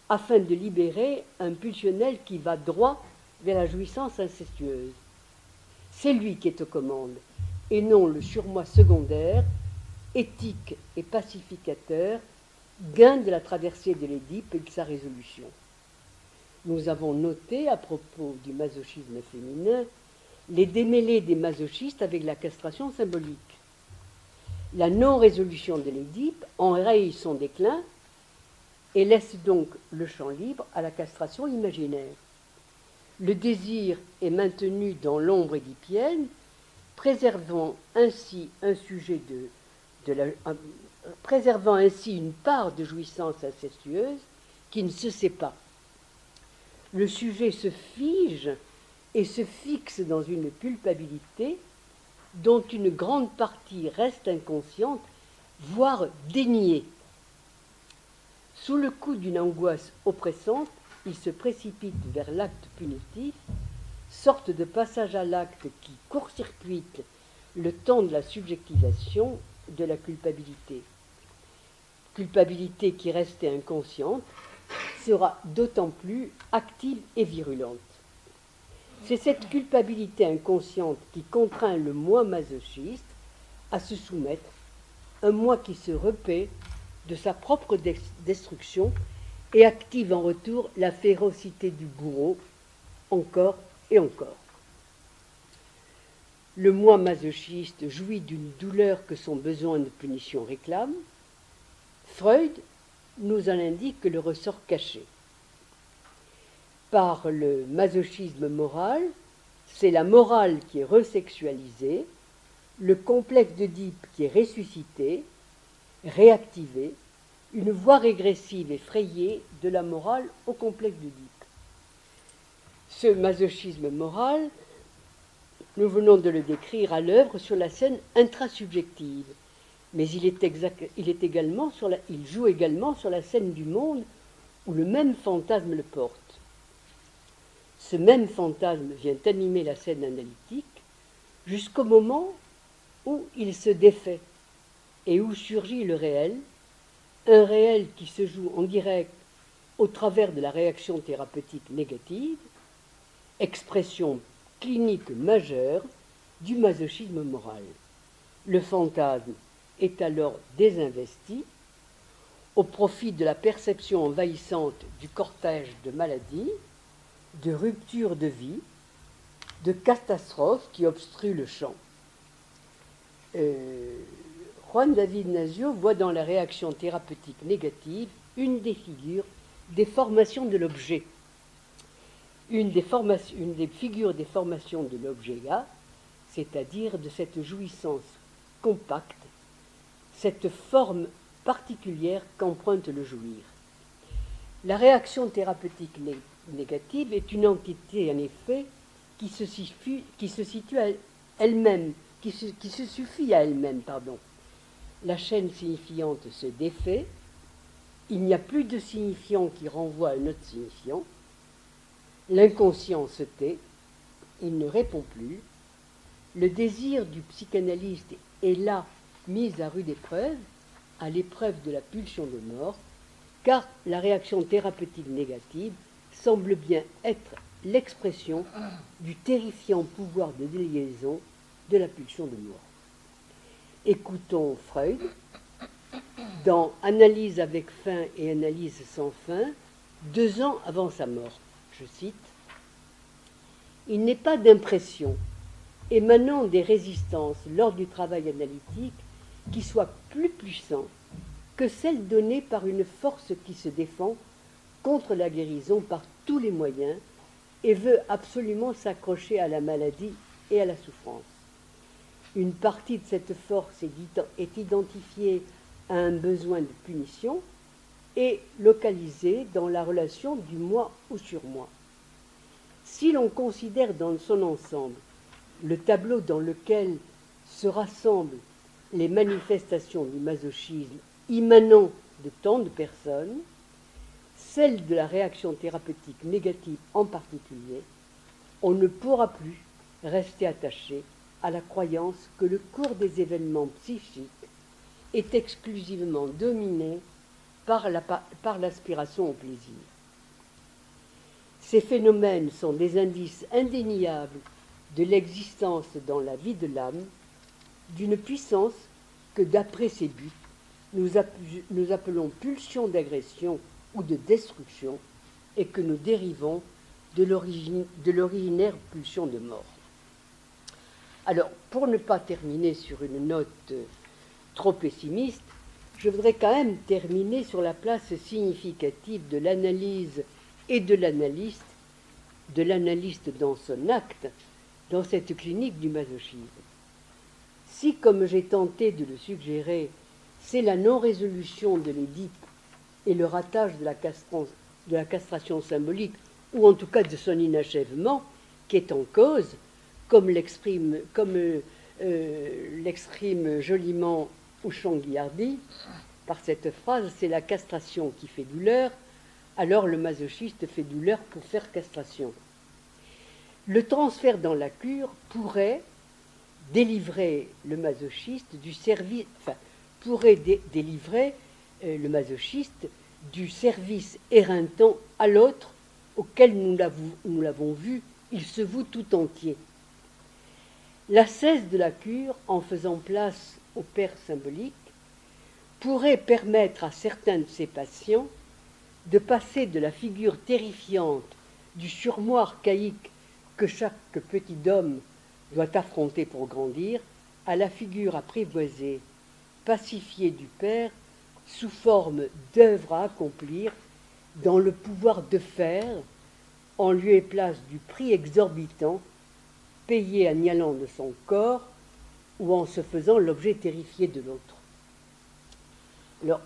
afin de libérer un pulsionnel qui va droit vers la jouissance incestueuse. C'est lui qui est aux commandes, et non le surmoi secondaire, éthique et pacificateur, gain de la traversée de l'Édipe et de sa résolution. Nous avons noté, à propos du masochisme féminin, les démêlés des masochistes avec la castration symbolique. La non-résolution de l'Édipe enraye son déclin et laisse donc le champ libre à la castration imaginaire. Le désir est maintenu dans l'ombre édipienne, préservant ainsi préservant ainsi une part de jouissance incestueuse qui ne se sait pas. Le sujet se fige et se fixe dans une culpabilité dont une grande partie reste inconsciente, voire déniée. Sous le coup d'une angoisse oppressante, il se précipite vers l'acte punitif, sorte de passage à l'acte qui court-circuite le temps de la subjectivation de la culpabilité. Culpabilité qui restait inconsciente sera d'autant plus active et virulente. C'est cette culpabilité inconsciente qui contraint le moi masochiste à se soumettre, un moi qui se repaît de sa propre destruction et active en retour la férocité du bourreau, encore et encore. Le moi masochiste jouit d'une douleur que son besoin de punition réclame. Freud nous en indique le ressort caché. Par le masochisme moral, c'est la morale qui est resexualisée, le complexe d'Oedipe qui est ressuscité, réactivé, une voie régressive et frayée de la morale au complexe d'Oedipe. Ce masochisme moral, nous venons de le décrire à l'œuvre sur la scène intrasubjective, mais il joue également sur la scène du monde où le même fantasme le porte. Ce même fantasme vient animer la scène analytique jusqu'au moment où il se défait et où surgit le réel, un réel qui se joue en direct au travers de la réaction thérapeutique négative, expression clinique majeure du masochisme moral. Le fantasme est alors désinvesti au profit de la perception envahissante du cortège de maladies, de ruptures de vie, de catastrophes qui obstruent le champ. Juan David Nazio voit dans la réaction thérapeutique négative une des figures des formations de l'objet. Une des figures des formations de l'objet-là, c'est-à-dire de cette jouissance compacte, cette forme particulière qu'emprunte le jouir. La réaction thérapeutique négative est une entité, en effet, qui se situe à elle-même, qui se suffit à elle-même, La chaîne signifiante se défait, il n'y a plus de signifiant qui renvoie à un autre signifiant, l'inconscient se tait, il ne répond plus, le désir du psychanalyste est là mis à rude épreuve, à l'épreuve de la pulsion de mort, car la réaction thérapeutique négative semble bien être l'expression du terrifiant pouvoir de déliaison de la pulsion de mort. Écoutons Freud dans Analyse avec fin et Analyse sans fin, 2 ans avant sa mort. Je cite: Il n'est pas d'impression émanant des résistances lors du travail analytique qui soit plus puissant que celle donnée par une force qui se défend contre la guérison par tous les moyens et veut absolument s'accrocher à la maladie et à la souffrance. Une partie de cette force est identifiée à un besoin de punition et localisée dans la relation du moi ou surmoi. Si l'on considère dans son ensemble le tableau dans lequel se rassemblent les manifestations du masochisme immanent de tant de personnes, celle de la réaction thérapeutique négative en particulier, on ne pourra plus rester attaché à la croyance que le cours des événements psychiques est exclusivement dominé par l'aspiration au plaisir. Ces phénomènes sont des indices indéniables de l'existence dans la vie de l'âme d'une puissance que, d'après ses buts, nous appelons pulsion d'agression ou de destruction et que nous dérivons de l'originaire pulsion de mort. Alors, pour ne pas terminer sur une note trop pessimiste, je voudrais quand même terminer sur la place significative de l'analyse et de l'analyste dans son acte, dans cette clinique du masochisme. Si, comme j'ai tenté de le suggérer, c'est la non-résolution de l'Édipe et le ratage de la castration symbolique, ou en tout cas de son inachèvement, qui est en cause, comme l'exprime joliment Houchon-Guillardi, par cette phrase, c'est la castration qui fait douleur, alors le masochiste fait douleur pour faire castration. Le transfert dans la cure pourrait délivrer le masochiste du service, délivrer le masochiste du service éreintant à l'autre auquel nous l'avons vu, il se voue tout entier. L'ascèse de la cure, en faisant place au père symbolique, pourrait permettre à certains de ses patients de passer de la figure terrifiante du surmoi archaïque que chaque petit homme doit affronter pour grandir à la figure apprivoisée, pacifiée du Père sous forme d'œuvre à accomplir dans le pouvoir de faire, en lieu et place du prix exorbitant payé en y allant de son corps ou en se faisant l'objet terrifié de l'autre. Alors,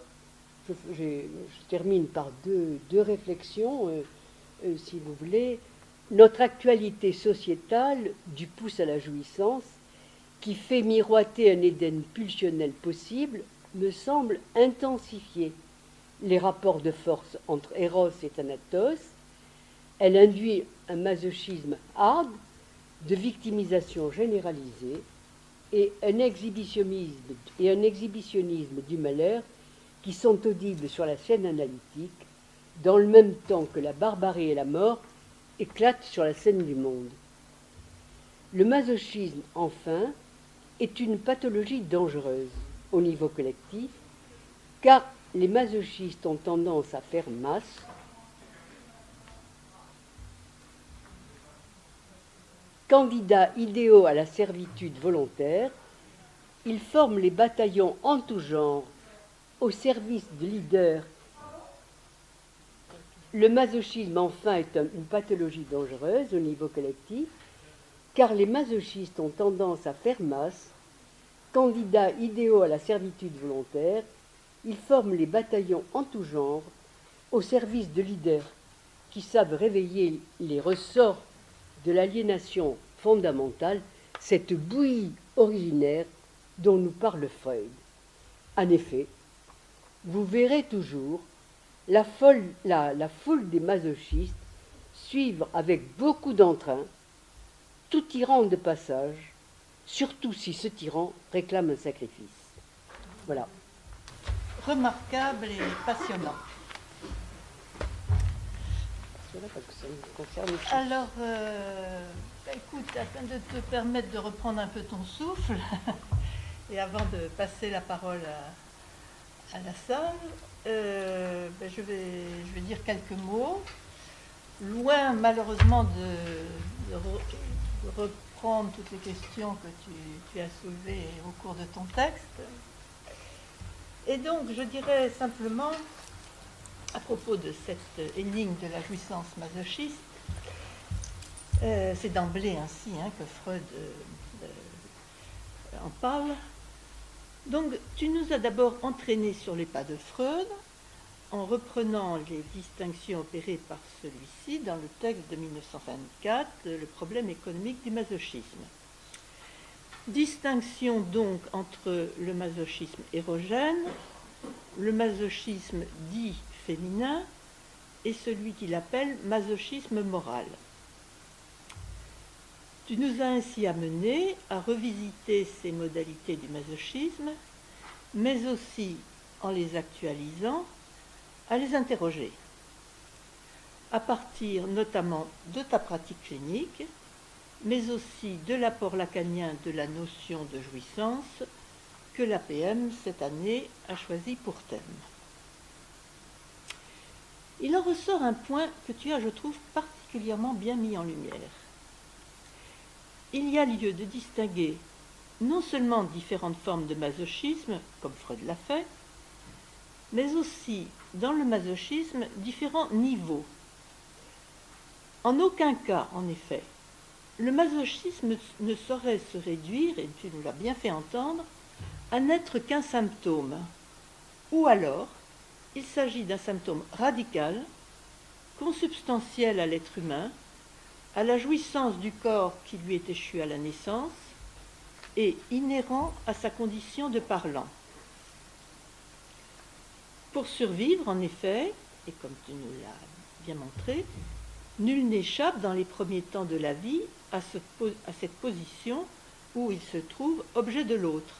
je termine par deux réflexions, si vous voulez. Notre actualité sociétale du pouce à la jouissance, qui fait miroiter un Éden pulsionnel possible, me semble intensifier les rapports de force entre Eros et Thanatos. Elle induit un masochisme hard, de victimisation généralisée, et un exhibitionnisme du malheur qui sont audibles sur la scène analytique, dans le même temps que la barbarie et la mort éclatent sur la scène du monde. Le masochisme, enfin, est une pathologie dangereuse au niveau collectif, car les masochistes ont tendance à faire masse, candidats idéaux à la servitude volontaire, ils forment les bataillons en tout genre au service de leaders. Le masochisme, enfin, est une pathologie dangereuse au niveau collectif, car les masochistes ont tendance à faire masse, candidats idéaux à la servitude volontaire, ils forment les bataillons en tout genre au service de leaders qui savent réveiller les ressorts de l'aliénation fondamentale, cette bouillie originaire dont nous parle Freud. En effet, vous verrez toujours la foule des masochistes suivre avec beaucoup d'entrain tout tyran de passage, surtout si ce tyran réclame un sacrifice. Voilà. remarquable et passionnant. Alors, écoute, afin de te permettre de reprendre un peu ton souffle, et avant de passer la parole à la salle, je vais dire quelques mots. Loin, malheureusement, de reprendre toutes les questions que tu as soulevées au cours de ton texte. Et donc, je dirais simplement, à propos de cette énigme de la jouissance masochiste, c'est d'emblée ainsi que Freud en parle. Donc, tu nous as d'abord entraînés sur les pas de Freud en reprenant les distinctions opérées par celui-ci dans le texte de 1924, Le problème économique du masochisme. Distinction donc entre le masochisme érogène, le masochisme dit féminin et celui qu'il appelle masochisme moral. Tu nous as ainsi amenés à revisiter ces modalités du masochisme, mais aussi, en les actualisant, à les interroger, à partir notamment de ta pratique clinique, mais aussi de l'apport lacanien de la notion de jouissance que l'APM, cette année, a choisi pour thème. Il en ressort un point que tu as, je trouve, particulièrement bien mis en lumière. Il y a lieu de distinguer non seulement différentes formes de masochisme, comme Freud l'a fait, mais aussi, dans le masochisme, différents niveaux. En aucun cas, en effet, le masochisme ne saurait se réduire, et tu nous l'as bien fait entendre, à n'être qu'un symptôme. Ou alors, il s'agit d'un symptôme radical, consubstantiel à l'être humain, à la jouissance du corps qui lui est échu à la naissance, et inhérent à sa condition de parlant. Pour survivre, en effet, et comme tu nous l'as bien montré, nul n'échappe dans les premiers temps de la vie à cette position où il se trouve objet de l'autre,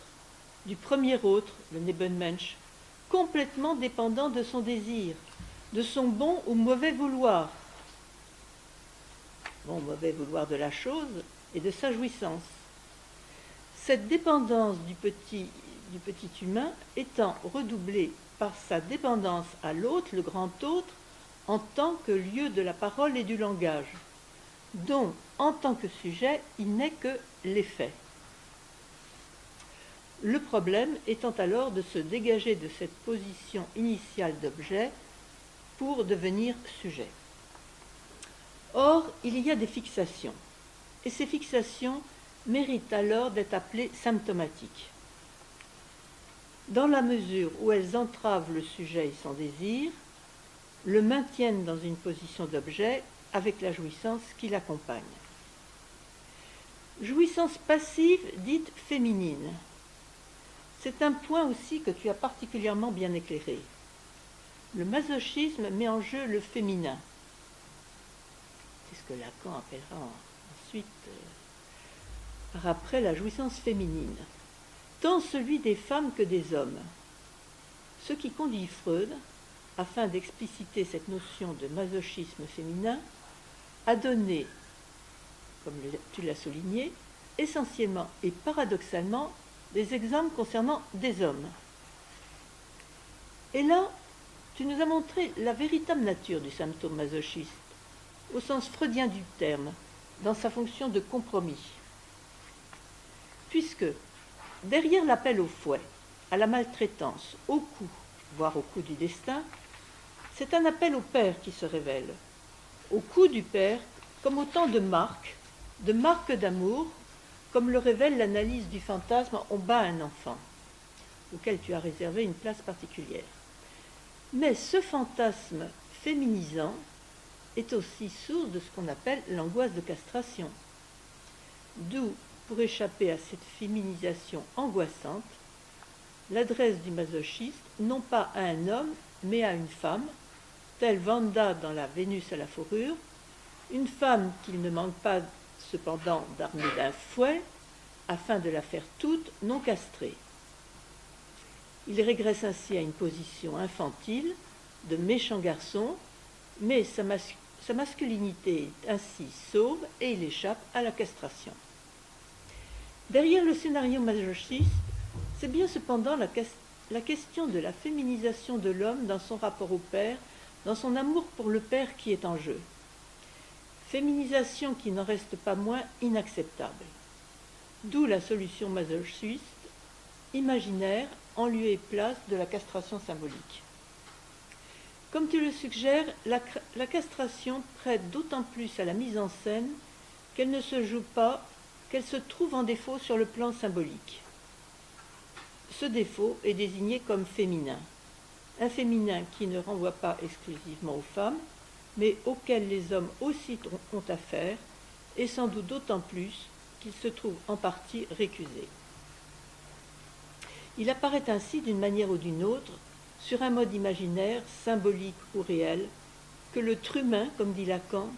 du premier autre, le Nebenmensch, complètement dépendant de son désir, de son bon ou mauvais vouloir, bon mauvais vouloir de la chose et de sa jouissance. Cette dépendance du petit humain étant redoublée par sa dépendance à l'autre, le grand autre, en tant que lieu de la parole et du langage, dont, en tant que sujet, il n'est que l'effet. Le problème étant alors de se dégager de cette position initiale d'objet pour devenir sujet. Or, il y a des fixations, et ces fixations méritent alors d'être appelées symptomatiques. Dans la mesure où elles entravent le sujet et son désir, le maintiennent dans une position d'objet avec la jouissance qui l'accompagne. Jouissance passive dite féminine. C'est un point aussi que tu as particulièrement bien éclairé. Le masochisme met en jeu le féminin. C'est ce que Lacan appellera ensuite, par après, la jouissance féminine, tant celui des femmes que des hommes. Ce qui conduit Freud, afin d'expliciter cette notion de masochisme féminin, a donné, comme tu l'as souligné, essentiellement et paradoxalement des exemples concernant des hommes. Et là, tu nous as montré la véritable nature du symptôme masochiste, au sens freudien du terme, dans sa fonction de compromis. Puisque, derrière l'appel au fouet, à la maltraitance, au coup, voire au coup du destin, c'est un appel au père qui se révèle, au coup du père comme autant de marques d'amour, comme le révèle l'analyse du fantasme On bat un enfant, auquel tu as réservé une place particulière. Mais ce fantasme féminisant est aussi source de ce qu'on appelle l'angoisse de castration. D'où, pour échapper à cette féminisation angoissante, l'adresse du masochiste non pas à un homme, mais à une femme, telle Vanda dans la Vénus à la fourrure, une femme qu'il ne manque pas cependant d'armer d'un fouet, afin de la faire toute non castrée. Il régresse ainsi à une position infantile, de méchant garçon, mais sa masculinité est ainsi sauve et il échappe à la castration. Derrière le scénario masochiste, c'est bien cependant la question de la féminisation de l'homme dans son rapport au père, dans son amour pour le père qui est en jeu. Féminisation qui n'en reste pas moins inacceptable. D'où la solution masochiste, imaginaire, en lieu et place de la castration symbolique. Comme tu le suggères, la castration prête d'autant plus à la mise en scène qu'elle ne se joue pas, qu'elle se trouve en défaut sur le plan symbolique. Ce défaut est désigné comme féminin. Un féminin qui ne renvoie pas exclusivement aux femmes, mais auquel les hommes aussi ont affaire, et sans doute d'autant plus qu'il se trouve en partie récusé. Il apparaît ainsi d'une manière ou d'une autre, sur un mode imaginaire, symbolique ou réel, que le trumain, comme dit Lacan,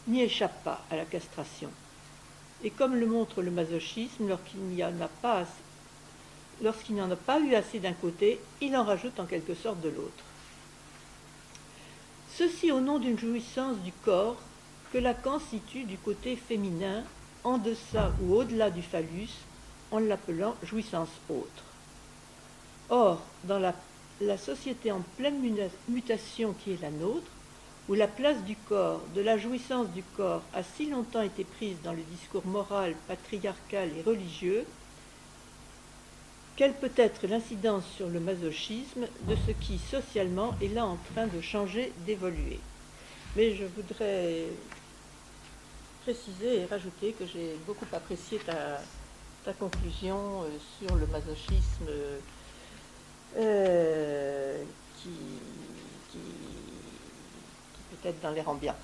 n'y échappe pas à la castration. Et comme le montre le masochisme, lorsqu'il n'y en a pas eu assez d'un côté, il en rajoute en quelque sorte de l'autre. Ceci au nom d'une jouissance du corps que Lacan situe du côté féminin, en deçà ou au-delà du phallus, en l'appelant jouissance autre. Or, dans la société en pleine mutation qui est la nôtre, où la place du corps, de la jouissance du corps, a si longtemps été prise dans le discours moral, patriarcal et religieux, quelle peut être l'incidence sur le masochisme de ce qui, socialement, est là en train de changer, d'évoluer? Mais je voudrais préciser et rajouter que j'ai beaucoup apprécié ta conclusion sur le masochisme qui peut-être dans l'air ambiant.